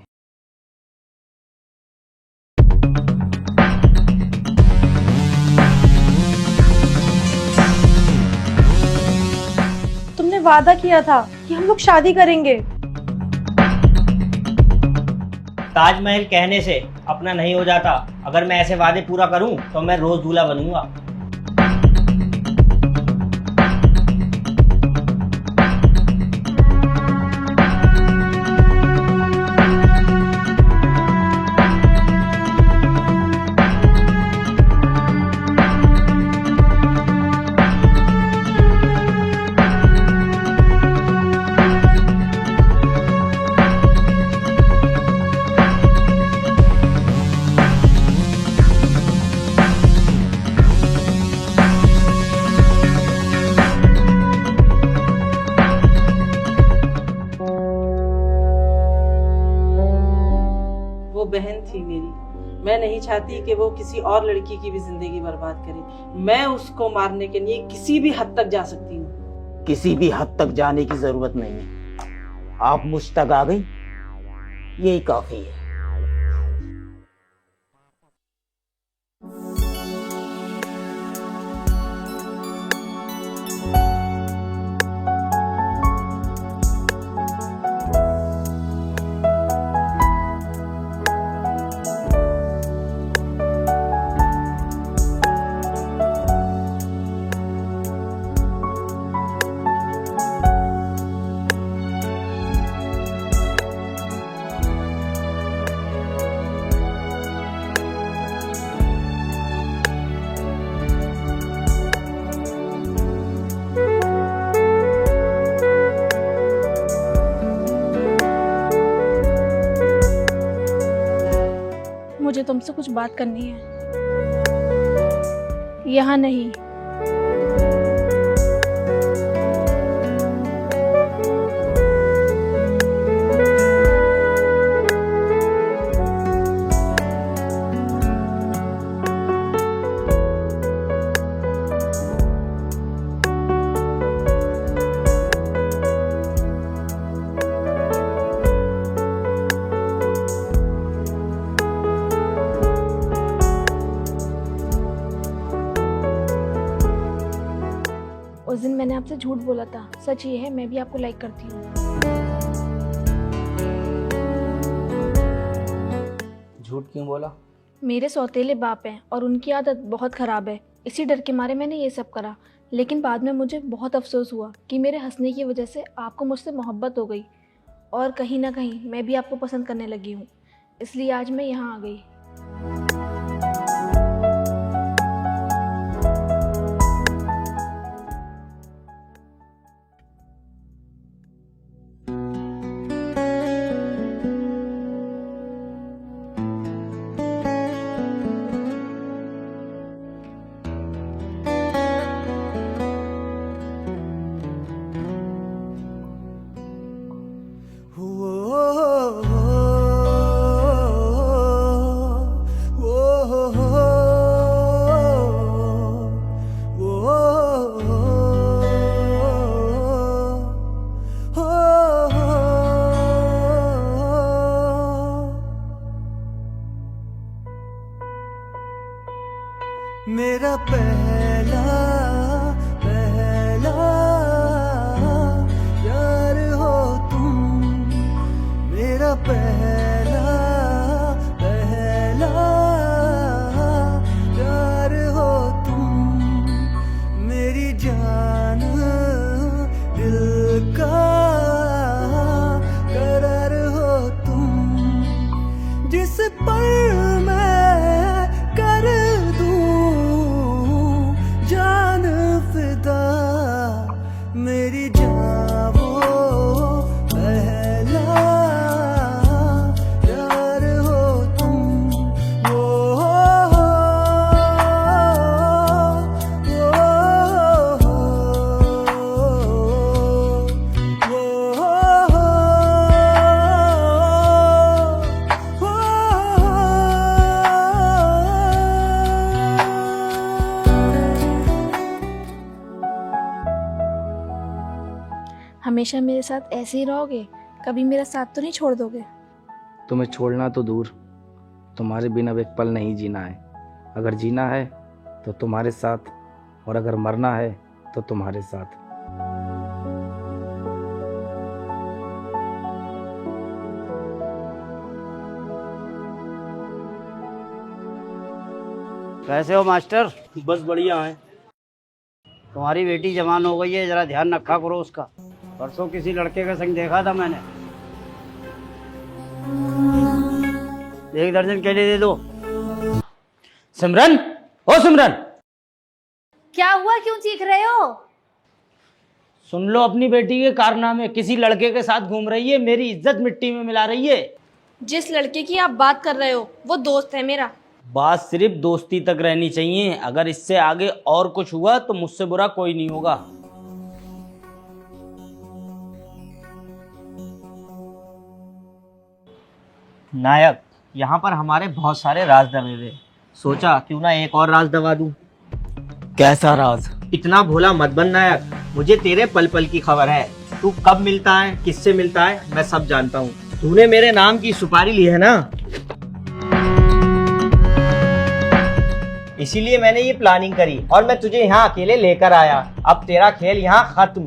C: तुमने वादा किया था कि हम लोग शादी करेंगे।
N: ताजमहल कहने से अपना नहीं हो जाता। अगर मैं ऐसे वादे पूरा करूं तो मैं रोज दूल्हा बनूंगा।
Q: वो बहन थी मेरी, मैं नहीं चाहती कि वो किसी और लड़की की भी जिंदगी बर्बाद करे। मैं उसको मारने के लिए किसी भी हद तक जा सकती हूँ।
F: किसी भी हद तक जाने की जरूरत नहीं है। आप मुझ तक आ गई, यही काफी है।
A: मुझे तुमसे कुछ बात करनी है। यहाँ नहीं। उस दिन मैंने आपसे झूठ बोला था। सच ये है, मैं भी आपको लाइक करती हूँ।
D: झूठ क्यों बोला?
A: मेरे सौतेले बाप हैं और उनकी आदत बहुत ख़राब है। इसी डर के मारे मैंने ये सब करा। लेकिन बाद में मुझे बहुत अफसोस हुआ कि मेरे हंसने की वजह से आपको मुझसे मोहब्बत हो गई और कहीं ना कहीं मैं भी आपको पसंद करने लगी हूँ। इसलिए आज मैं यहाँ आ गई।
M: मेरा पहला पहला यार हो तुम, मेरा पहला पहला यार हो तुम, मेरी जान दिल का करार हो तुम, जिस पर मैं कर जान फिदा, मेरी जान वो पहला यार हो तुम, वो
A: हमेशा मेरे साथ ऐसे ही रहोगे? कभी मेरा साथ तो नहीं छोड़ दोगे?
D: तुम्हें छोड़ना तो दूर, तुम्हारे बिना अब एक पल नहीं जीना है। अगर जीना है तो तुम्हारे साथ, और अगर मरना है तो तुम्हारे साथ।
R: कैसे हो मास्टर?
H: बस बढ़िया है।
R: तुम्हारी बेटी जवान हो गई है, जरा ध्यान रखा करो उसका। परसों किसी लड़के का संग देखा था मैंने। 1 दर्जन केले दे दो।
P: सिमरन, ओ सिमरन,
L: क्या हुआ, क्यों चीख रहे हो?
P: सुन लो अपनी बेटी के कारनामे। किसी लड़के के साथ घूम रही है, मेरी इज्जत मिट्टी में मिला रही है।
A: जिस लड़के की आप बात कर रहे हो वो दोस्त है मेरा।
P: बात सिर्फ दोस्ती तक रहनी चाहिए। अगर इससे आगे और कुछ हुआ तो मुझसे बुरा कोई नहीं होगा।
N: नायक, यहाँ पर हमारे बहुत सारे राज दबे हुए। सोचा क्यों ना एक और राज दबा दूं।
F: कैसा राज?
N: इतना भोला मत बन नायक, मुझे तेरे पल पल की खबर है। तू कब मिलता है, किससे मिलता है, मैं सब जानता हूँ। तूने मेरे नाम की सुपारी ली है ना, इसीलिए मैंने ये प्लानिंग करी और मैं तुझे यहाँ अकेले लेकर आया। अब तेरा खेल यहाँ खत्म।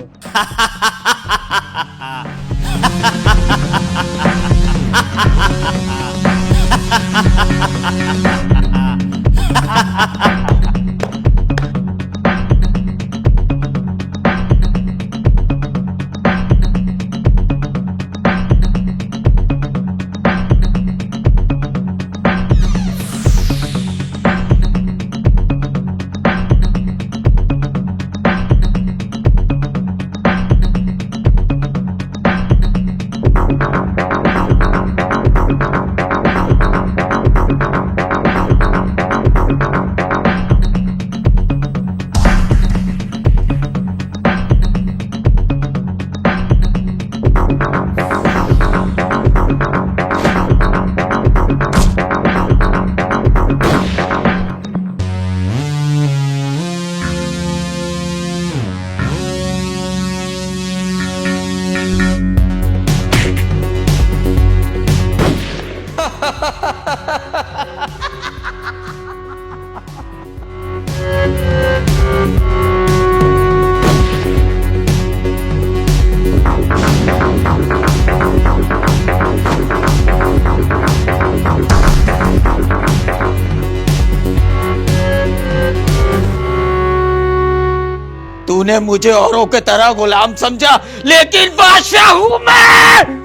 F: तूने मुझे औरों के तरह गुलाम समझा, लेकिन बादशाह हूं मैं।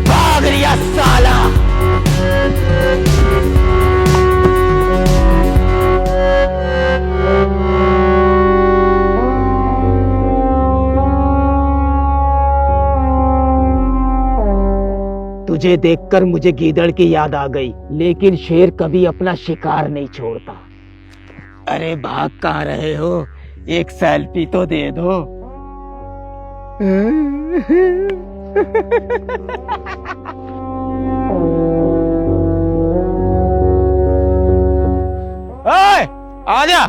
F: भाग रिया साला। तुझे देखकर मुझे गीदड़ की याद आ गई, लेकिन शेर कभी अपना शिकार नहीं छोड़ता। अरे भाग कहाँ रहे हो? एक सेल्फी तो दे दो।
E: ओए, आजा।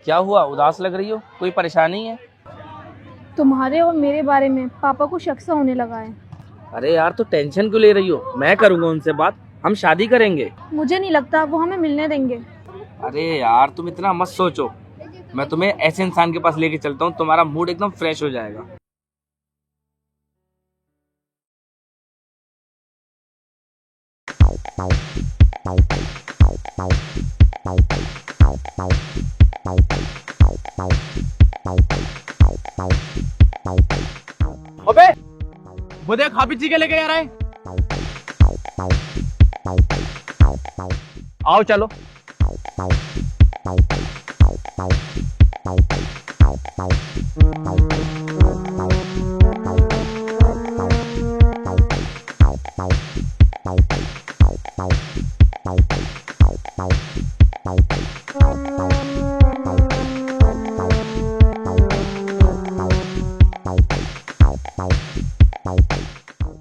D: क्या हुआ, उदास लग रही हो? कोई परेशानी है?
A: तुम्हारे और मेरे बारे में पापा को शक सा होने लगा है।
D: अरे यार, तो टेंशन क्यों ले रही हो? मैं करूंगा उनसे बात, हम शादी करेंगे।
A: मुझे नहीं लगता वो हमें मिलने देंगे।
D: अरे यार, तुम इतना मत सोचो। मैं तुम्हें ऐसे इंसान के पास लेके चलता हूँ, तुम्हारा मूड एकदम फ्रेश हो जाएगा।
E: अबे वो देख हाफिज जी के लेके आ रहे हैं। आओ चलो।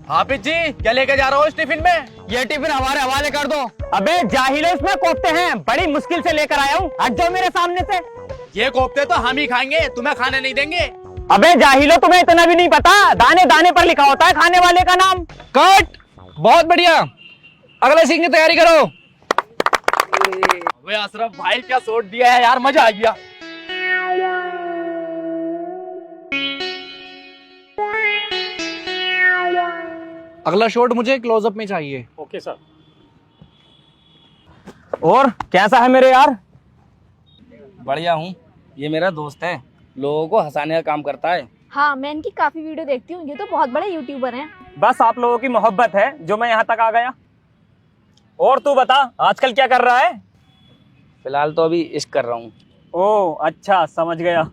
E: हाफिज जी क्या लेके जा रहे हो इस टिफिन में?
P: ये टिफिन हमारे हवाले कर दो। अबे जाहिलो, इसमें कोफ्ते हैं, बड़ी मुश्किल से लेकर आया हूँ, हट जाओ मेरे सामने से।
E: ये कोफ्ते तो हम ही खाएंगे, तुम्हें खाने नहीं देंगे।
P: अबे जाहिलो, तुम्हें इतना भी नहीं पता, दाने दाने पर लिखा होता है खाने वाले का नाम।
D: कट। बहुत बढ़िया, अगले सीन की तैयारी करो।
E: अबे अशरफ भाई क्या शॉट दिया है यार, मजा आ गया।
D: अगला शॉट मुझे क्लोजअप में चाहिए।
H: Okay sir.
P: और कैसा है मेरे यार?
D: बढ़िया हूँ, ये मेरा दोस्त है, लोगों को हंसाने का काम करता है।
A: हाँ, मैं इनकी काफी वीडियो देखती हूँ, ये तो बहुत बड़े यूट्यूबर हैं।
P: बस आप लोगों की मोहब्बत है जो मैं यहाँ तक आ गया। और तू बता, आजकल क्या कर रहा है?
D: फिलहाल तो अभी इश्क कर रहा हूँ।
P: ओह अच्छा, समझ गया।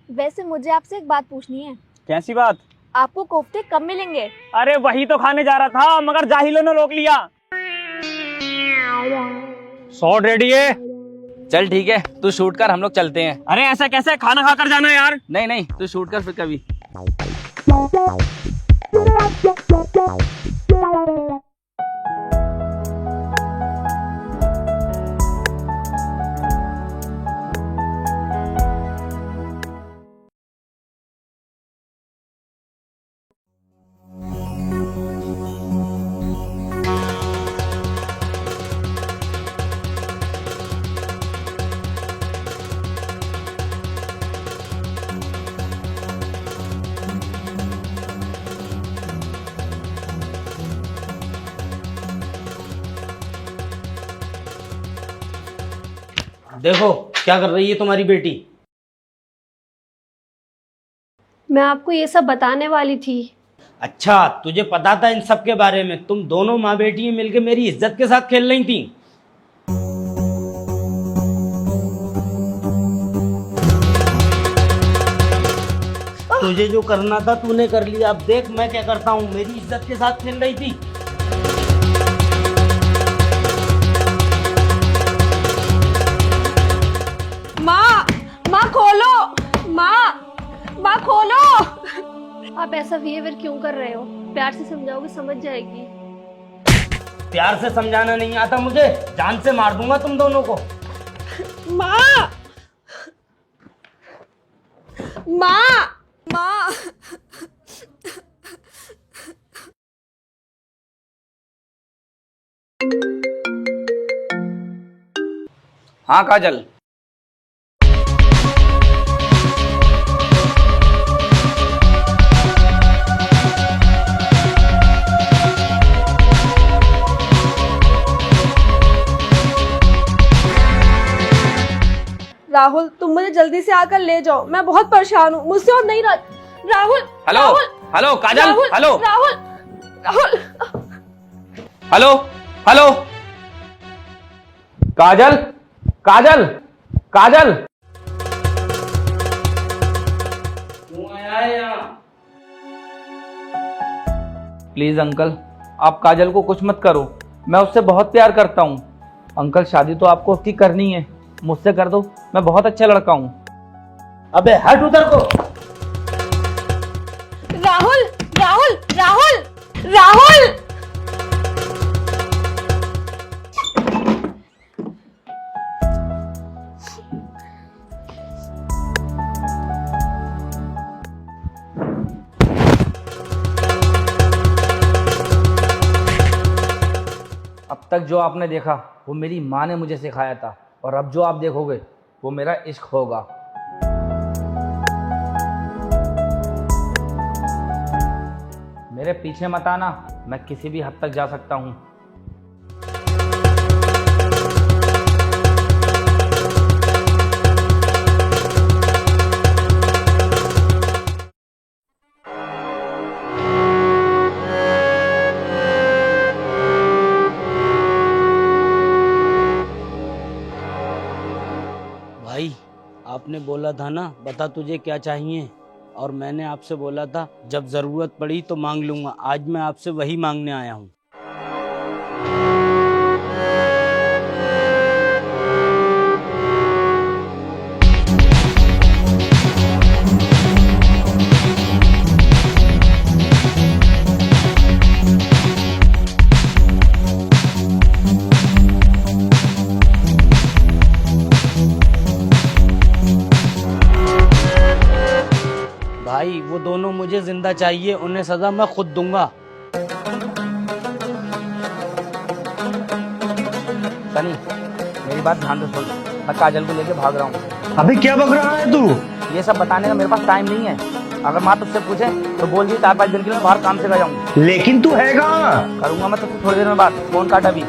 A: वैसे मुझे आपसे एक बात पूछनी है।
P: कैसी बात?
A: आपको कोफ्ते कब मिलेंगे?
P: अरे वही तो खाने जा रहा था, मगर जाहिलों ने रोक लिया। शॉट रेडी है?
D: चल ठीक है, तू शूट कर, हम लोग चलते हैं।
P: अरे ऐसा कैसे, खाना खाकर जाना यार।
D: नहीं नहीं, तू शूट कर फिर कभी।
R: देखो क्या कर रही है तुम्हारी बेटी।
L: मैं आपको ये सब बताने वाली थी।
R: अच्छा, तुझे पता था इन सब के बारे में? तुम दोनों माँ बेटी मिलकर मेरी इज्जत के साथ खेल रही थी। तुझे जो करना था तूने कर लिया, अब देख मैं क्या करता हूँ। मेरी इज्जत के साथ खेल रही थी।
A: माँ खोलो, माँ खोलो। आप ऐसा बिहेवियर क्यों कर रहे हो? प्यार से समझाओगे समझ जाएगी।
R: प्यार से समझाना नहीं आता मुझे, जान से मार दूंगा तुम दोनों को।
A: माँ, माँ, माँ।
D: हाँ काजल।
C: राहुल, तुम मुझे जल्दी से आकर ले जाओ, मैं बहुत परेशान हूँ, मुझसे और नहीं रह। Rahul,
D: hello hello Kajal, hello
C: Rahul, Rahul,
D: hello hello Kajal, Kajal, Kajal.
R: क्यों आया है यहाँ?
D: प्लीज अंकल, आप काजल को कुछ मत करो, मैं उससे बहुत प्यार करता हूँ। अंकल शादी तो आपको उसकी करनी है, मुझसे कर दो, मैं बहुत अच्छा लड़का हूँ।
R: अबे हट उधर को।
C: राहुल, राहुल, राहुल, राहुल।
D: अब तक जो आपने देखा वो मेरी माँ ने मुझे सिखाया था, और अब जो आप देखोगे वो मेरा इश्क होगा। मेरे पीछे मत आना, मैं किसी भी हद तक जा सकता हूँ,
R: आपने बोला था ना बता तुझे क्या चाहिए, और मैंने आपसे बोला था जब जरूरत पड़ी तो मांग लूंगा। आज मैं आपसे वही मांगने आया हूँ। भाई वो दोनों मुझे जिंदा चाहिए, उन्हें सजा मैं खुद दूंगा।
D: सनी मेरी बात ध्यान से सुन, मैं काजल को लेके भाग रहा हूँ।
H: अबे क्या बक रहा है तू?
D: ये सब बताने का मेरे पास टाइम नहीं है। अगर माँ तुझसे पूछे तो बोल दी 4-5 दिन के लिए बाहर काम से गया हूँ।
H: लेकिन तू है कहाँ?
D: करूंगा मैं तुझसे थोड़ी देर में बात। फोन काटा भी।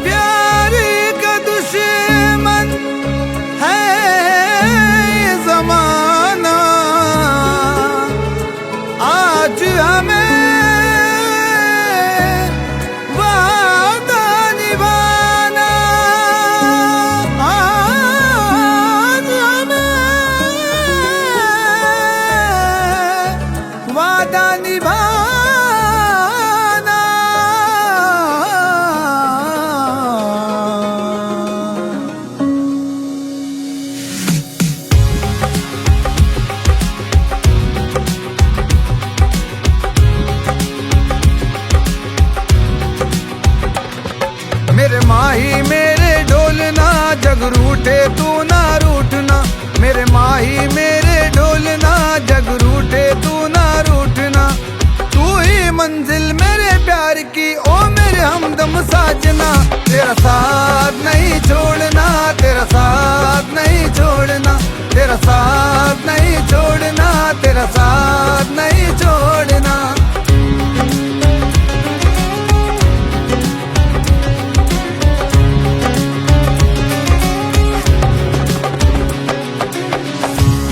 M: प्यार का दुश्मन है जमाना, आज हमें वादा निभाना, आज हमें वादा निभाना। मेरे माही मेरे डोलना, जग रूठे तू ना रूठना। मेरे माही मेरे डोलना, जग रूठे तू ना रूठना। तू ही मंजिल मेरे प्यार की, ओ मेरे हमदम साजना। तेरा साथ नहीं छोड़ना, तेरा साथ नहीं छोड़ना, तेरा साथ नहीं छोड़ना, तेरा साथ नहीं छोड़ना।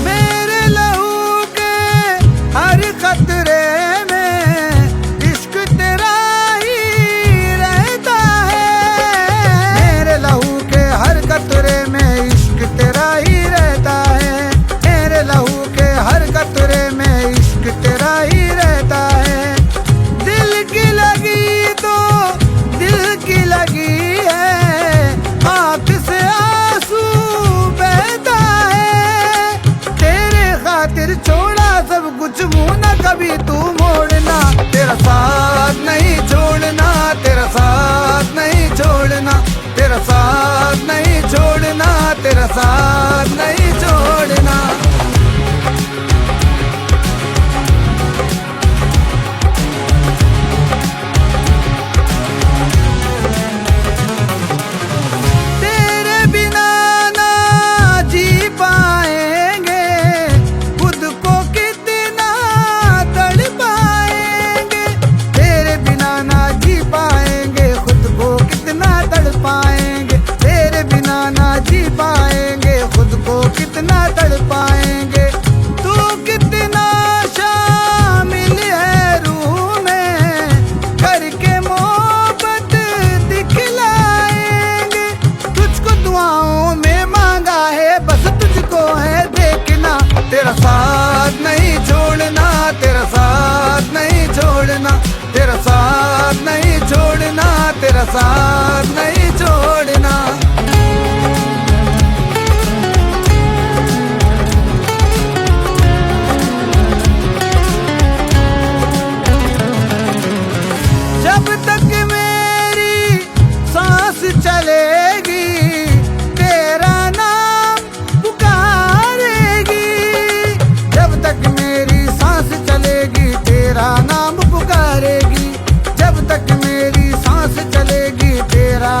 M: मेरे लहू के हर खतरे में इश्क तेरा ही रहता है। मेरे लहू के हर खतरे में इश्क तेरा ही रहता है। मेरे लहू के हर खतरे में इश्क तेरा ही रहता है। दिल की लगी तो दिल की लगी है, आँख से आंसू बहता है। तेरे खातिर छोड़ा सब कुछ, मुँह न कभी तू मोड़ना। तेरा साथ नहीं छोड़ना, तेरा साथ नहीं छोड़ना, तेरा साथ नहीं छोड़ना, तेरा साथ नहीं छोड़ना। तेरे बिना ना जी पाएंगे, खुद को कितना तड़ पाएंगे। तेरे बिना ना जी पाएंगे, खुद को कितना तड़ पाएंगे। तेरे बिना ना जी पाएंगे, खुद को कितना तड़ पाएंगे। तू कितना शामिल है रूह में, करके मोहब्बत दिखलाएंगे। तुझको दुआओं में मांगा है, बस तुझको है देखना। तेरा साथ नहीं छोड़ना, तेरा साथ नहीं छोड़ना, तेरा साथ नहीं छोड़ना, तेरा साथ नहीं छोड़ना। जब तक मेरी सांस चलेगी, तेरा नाम पुकारेगी। जब तक मेरी सांस चलेगी, तेरा नाम पुकारेगी। जब तक मेरी सांस चलेगी, तेरा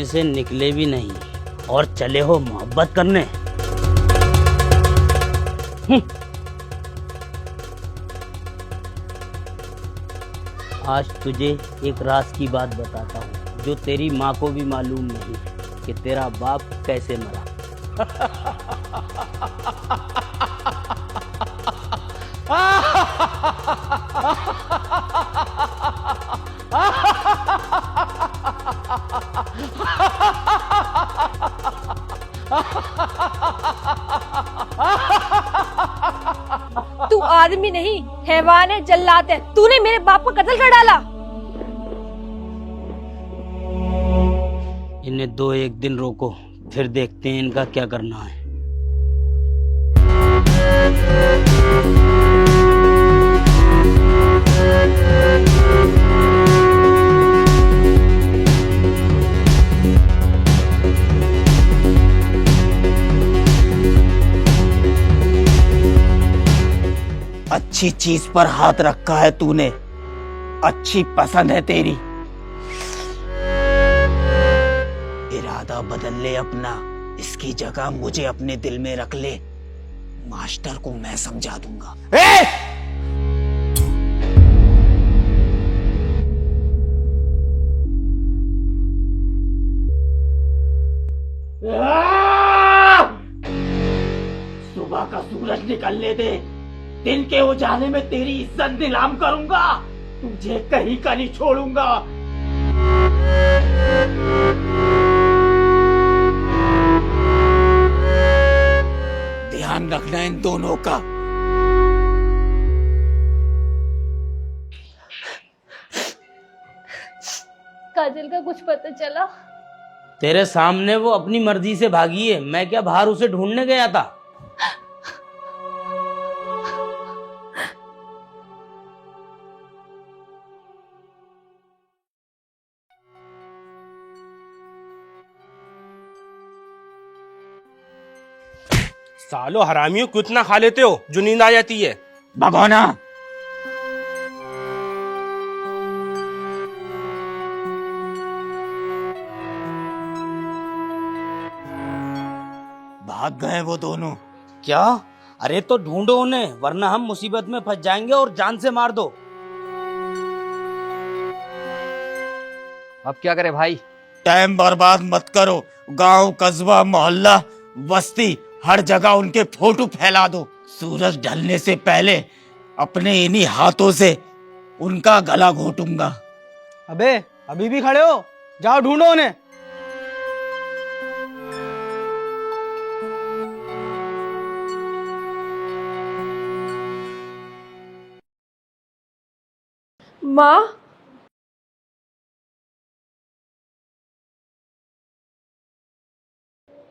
R: से निकले भी नहीं और चले हो मोहब्बत करने। आज तुझे एक राज की बात बताता हूँ जो तेरी माँ को भी मालूम नहीं कि तेरा बाप कैसे मरा।
L: तू आदमी नहीं, हैवान है, जल्लाद है। तूने मेरे बाप को कत्ल कर डाला।
R: इन्हें 2-1 दिन रोको, फिर देखते हैं इनका क्या करना है।
F: अच्छी चीज पर हाथ रखा है तूने, अच्छी पसंद है तेरी। इरादा बदल ले अपना, इसकी जगह मुझे अपने दिल में रख ले। मास्टर को मैं समझा दूंगा। सुबह का सूरज निकलने दे, दिन के उजाले में तेरी इज्जत नीलाम करूंगा। तुझे कहीं का नहीं छोड़ूंगा। ध्यान रखना इन दोनों का।
L: काजल का कुछ पता चला?
R: तेरे सामने वो अपनी मर्जी से भागी है, मैं क्या बाहर उसे ढूंढने गया था?
H: सालो हरामियों, कितना खा लेते हो जो नींद आ जाती है?
F: भगोना। भाग गए वो दोनों।
R: क्या? अरे तो ढूंढो उन्हें, वरना हम मुसीबत में फंस जाएंगे और जान से मार दो।
D: अब क्या करे भाई?
F: टाइम बर्बाद मत करो। गांव, कस्बा, मोहल्ला, बस्ती, हर जगह उनके फोटो फैला दो। सूरज ढलने से पहले अपने इन्हीं हाथों से उनका गला घोटूंगा।
G: अबे अभी भी खड़े हो? जाओ ढूंढो उन्हें।
C: माँ,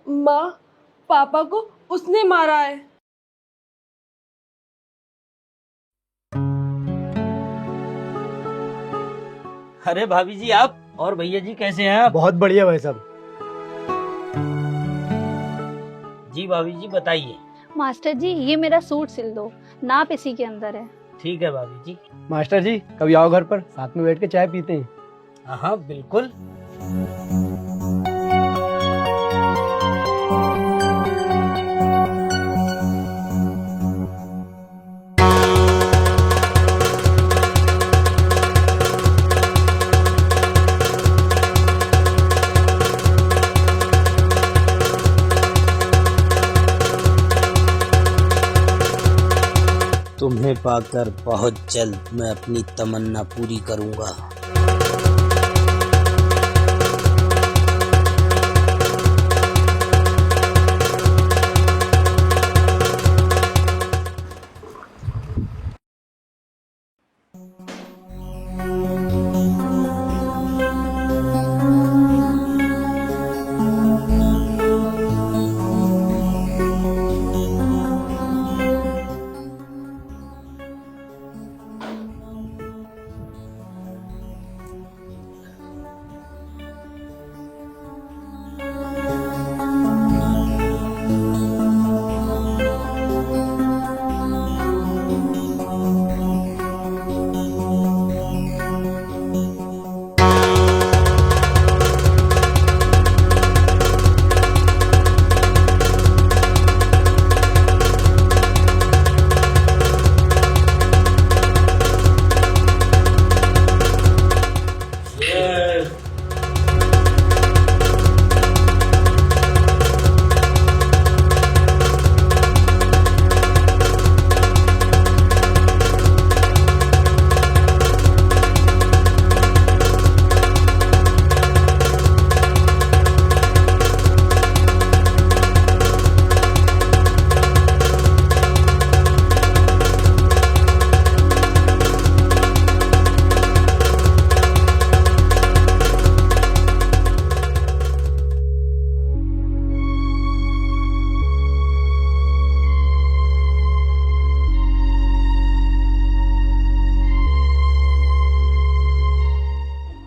C: माँ, पापा को उसने मारा है।
R: अरे भाभी जी आप, और भैया जी कैसे हैं आप?
H: बहुत बढ़िया भाई साहब।
R: जी भाभी जी बताइए।
A: मास्टर जी, ये मेरा सूट सिल दो, नाप इसी के अंदर है।
R: ठीक है भाभी जी।
H: मास्टर जी कभी आओ घर पर, साथ में बैठ के चाय पीते हैं।
R: हाँ बिल्कुल। तुम्हें पाकर बहुत जल्द मैं अपनी तमन्ना पूरी करूंगा।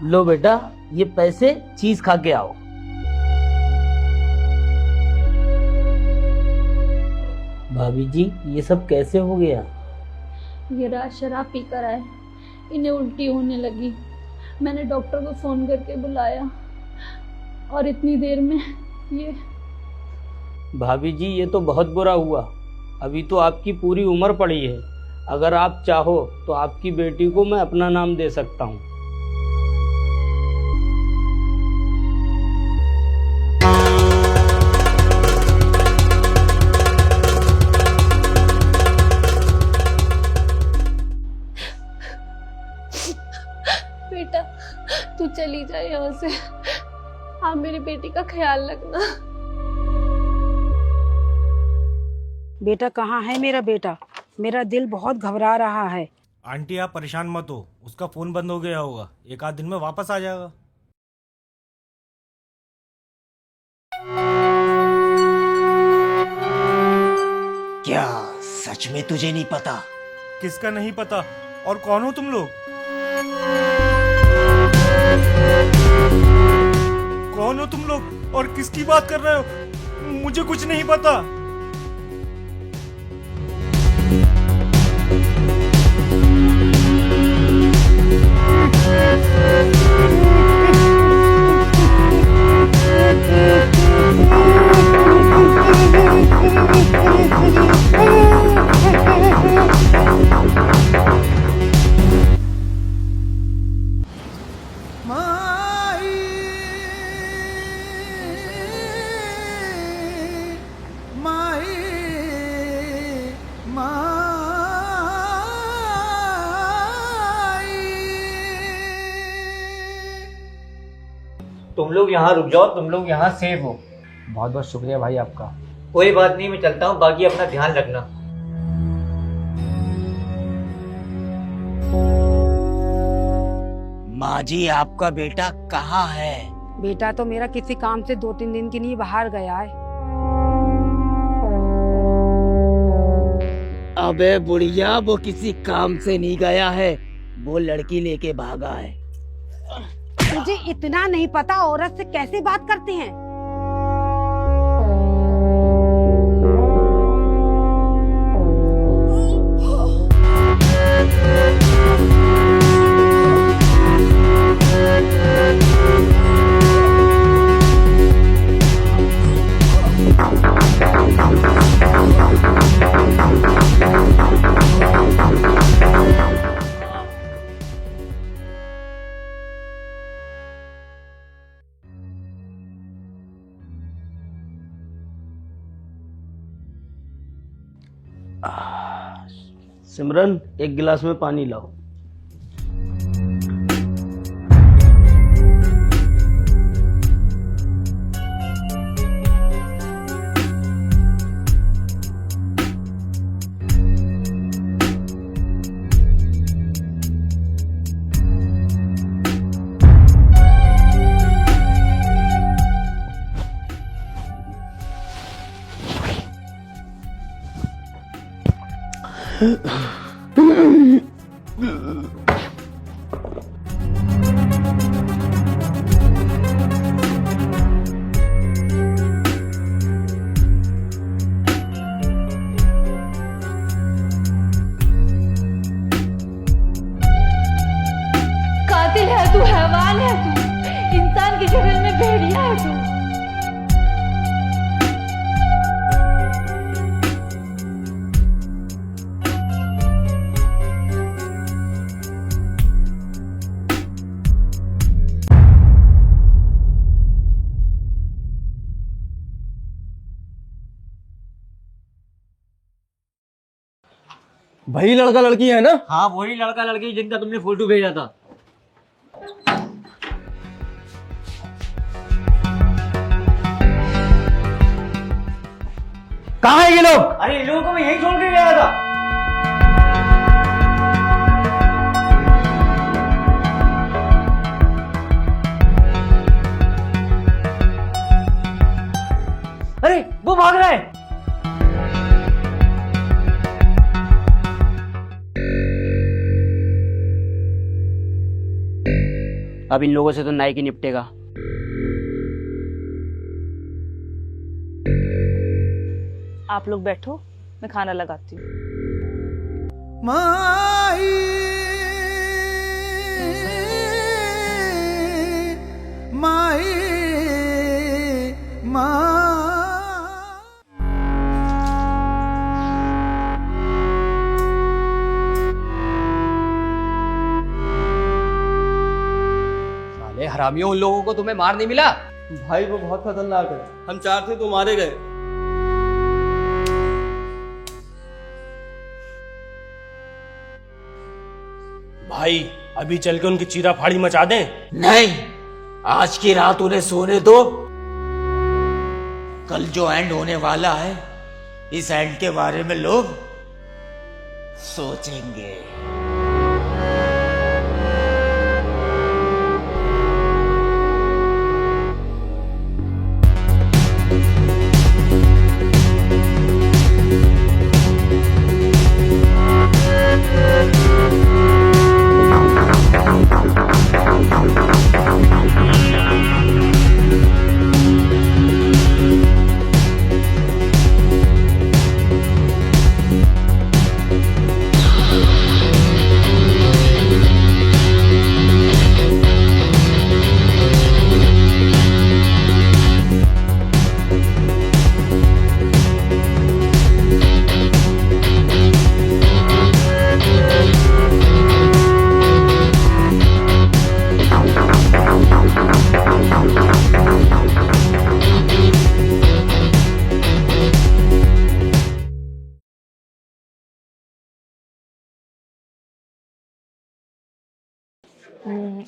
R: लो बेटा, ये पैसे चीज खा के आओ। भाभी जी, ये सब कैसे हो गया?
A: ये रात शराब पीकर आए, इन्हें उल्टी होने लगी। मैंने डॉक्टर को फ़ोन करके बुलाया और इतनी देर में ये।
R: भाभी जी, ये तो बहुत बुरा हुआ। अभी तो आपकी पूरी उम्र पड़ी है। अगर आप चाहो तो आपकी बेटी को मैं अपना नाम दे सकता हूँ।
A: बेटा, तू चली जा यहाँ से। आप मेरी बेटी का ख्याल रखना।
J: बेटा कहाँ है मेरा बेटा? मेरा दिल बहुत घबरा रहा है।
H: आंटी आप परेशान मत हो, उसका फोन बंद हो गया होगा, एक आध दिन में वापस आ जाएगा।
F: क्या सच में तुझे नहीं पता?
H: किसका नहीं पता? और कौन हो तुम लोग? कौन हो तुम लोग और किसकी बात कर रहे हो? मुझे कुछ नहीं पता।
D: तुम लोग यहाँ रुक जाओ, तुम लोग यहाँ सेफ हो। बहुत बहुत शुक्रिया भाई आपका। कोई बात नहीं, मैं चलता हूँ, बाकी अपना ध्यान रखना।
F: माँ जी, आपका बेटा कहाँ है?
J: बेटा तो मेरा किसी काम से 2-3 दिन के लिए बाहर गया है।
F: अबे बुढ़िया, वो किसी काम से नहीं गया है, वो लड़की लेके भागा है।
J: मुझे इतना नहीं पता औरत से कैसे बात करते हैं।
R: सिमरन, एक गिलास में पानी लाओ।
A: कातिल है तू, हैवान है तू, इंसान की शक्ल में भेड़िया है तू।
E: वही लड़का लड़की है ना?
R: हाँ, वही लड़का लड़की जिनका तुमने फोटो भेजा था।
E: कहाँ है ये लोग?
R: अरे इन लोगों को मैं यही छोड़ के गया था। अरे वो भाग रहा है।
S: अब इन लोगों से तो नायक ही निपटेगा।
Q: आप लोग बैठो, मैं खाना लगाती हूँ।
M: माई माई
T: साले हरामियों, उन लोगों को तुम्हें मार नहीं मिला?
E: भाई वो बहुत खतरनाक है, हम 4 थे तो मारे गए।
H: भाई अभी चल के उनकी चीरा फाड़ी मचा दें?
F: नहीं, आज की रात उन्हें सोने दो। कल जो एंड होने वाला है, इस एंड के बारे में लोग सोचेंगे।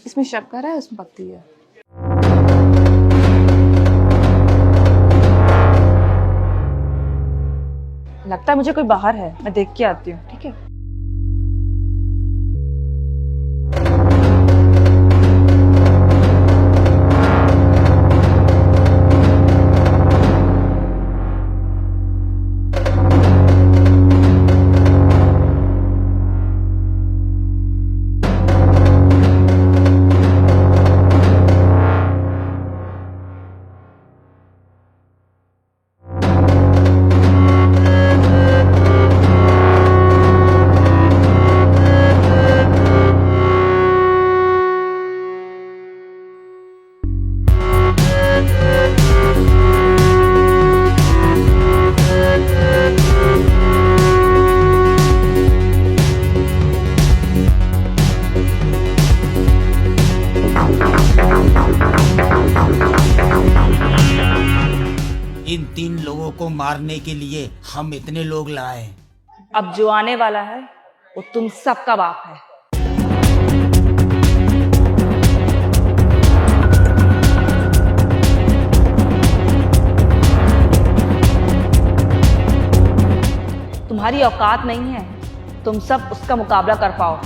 Q: इसमें शक्कर है, उसमें पत्ती है। लगता है मुझे कोई बाहर है, मैं देख के आती हूँ। ठीक है।
F: इन 3 लोगों को मारने के लिए हम इतने लोग लाए।
Q: अब जो आने वाला है वो तुम सबका बाप है। तुम्हारी औकात नहीं है, तुम सब उसका मुकाबला कर पाओ।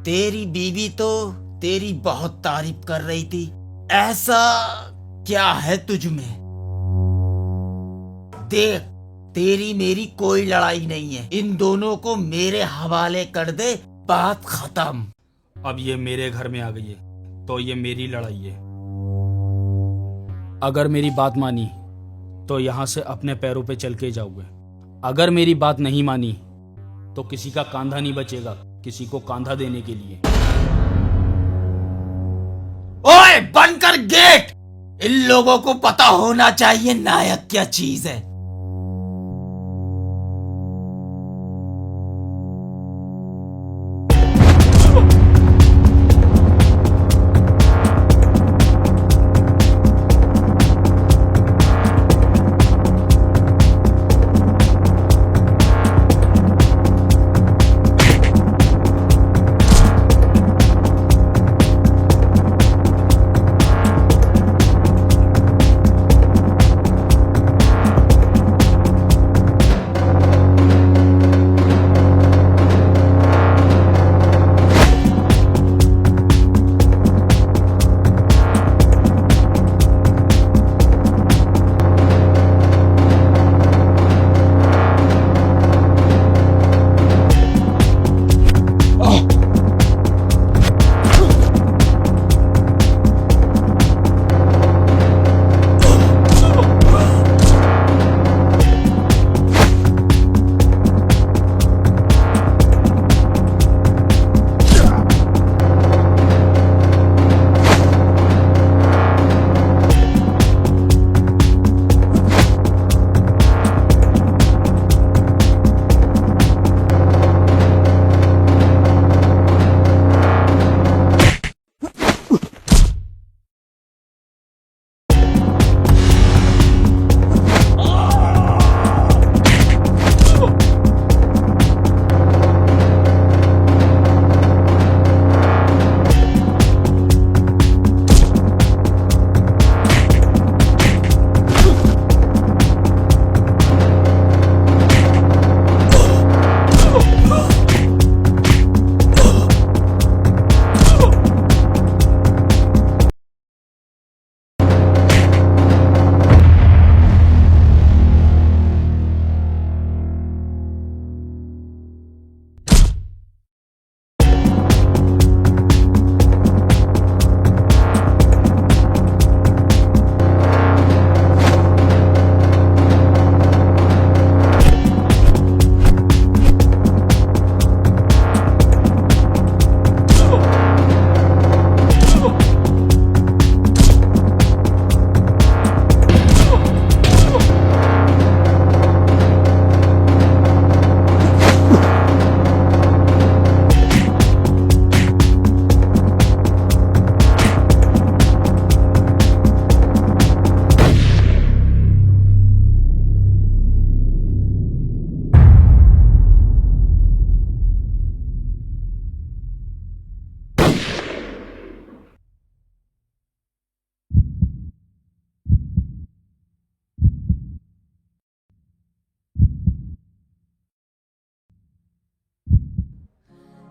F: तेरी बीवी तो तेरी बहुत तारीफ कर रही थी, ऐसा क्या है तुझ में? देख, तेरी मेरी कोई लड़ाई नहीं है, इन दोनों को मेरे हवाले कर दे, बात खत्म।
O: अब ये मेरे घर में आ गई है तो ये मेरी लड़ाई है। अगर मेरी बात मानी तो यहाँ से अपने पैरों पे चल के जाओगे, अगर मेरी बात नहीं मानी तो किसी का कांधा नहीं बचेगा। किसी को कांधा देने के लिए।
F: ओए बंद कर गेट। इन लोगों को पता होना चाहिए नायक क्या चीज है।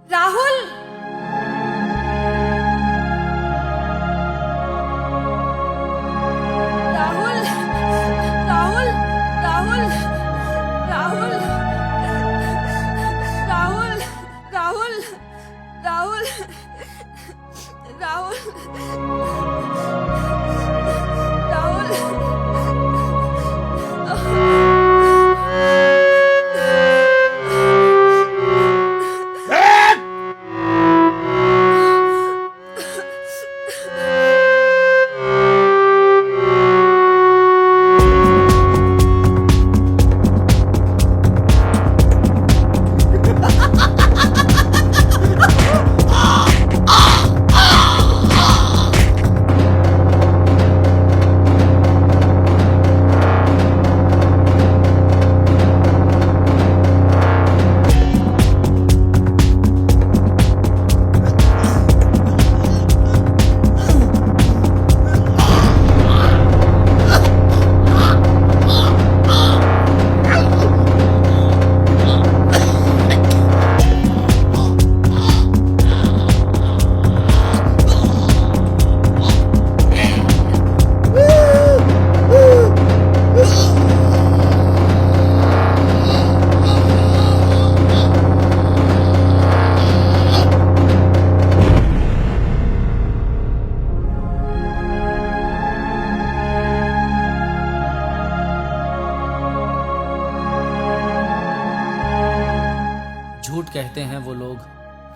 C: राहुल, राहुल, राहुल, राहुल, राहुल, राहुल, राहुल, राहुल, राहुल,
S: झूठ कहते हैं वो लोग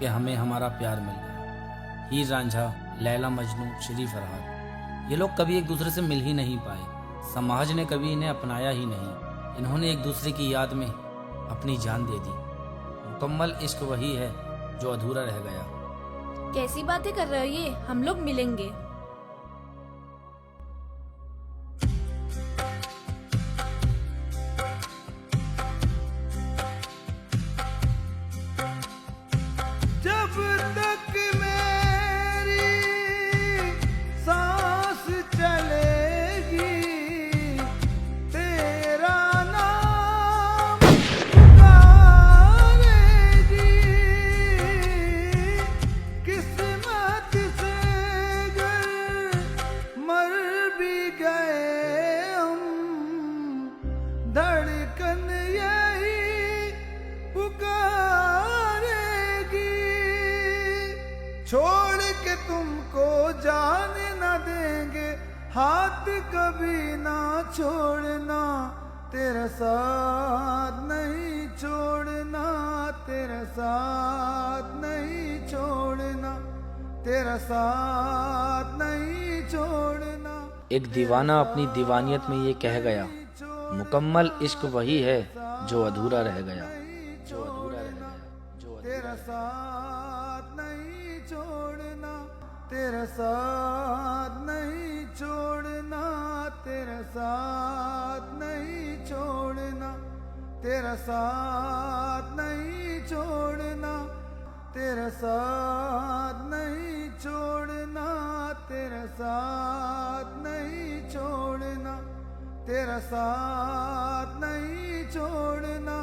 O: कि हमें हमारा प्यार मिल गया। हीर रांझा, लैला मजनू, श्री फरहाद, ये लोग कभी एक दूसरे से मिल ही नहीं पाए। समाज ने कभी इन्हें अपनाया ही नहीं। इन्होंने एक दूसरे की याद में अपनी जान दे दी। मुकम्मल इश्क वही है जो अधूरा रह गया।
A: कैसी बातें कर रहे हो ये? हम लोग मिलेंगे।
M: जब तक मेरी सांस चलेगी तेरा नाम पुकारेगी। किस्मत से अगर मर भी गए हम, धड़कन यही पुकारेगी। छोड़ के तुमको जाने न देंगे, हाथ कभी ना छोड़ना। तेरा साथ नहीं छोड़ना, तेरा साथ नहीं छोड़ना, तेरा साथ नहीं छोड़ना।
S: एक दीवाना अपनी दीवानियत में ये कह गया, मुकम्मल इश्क वही है जो अधूरा रह गया।
M: तेरा साथ नहीं छोड़ना, तेरा साथ नहीं छोड़ना, तेरा साथ नहीं छोड़ना, तेरा साथ नहीं छोड़ना, तेरा साथ नहीं छोड़ना, तेरा साथ नहीं छोड़ना, तेरा साथ नहीं छोड़ना।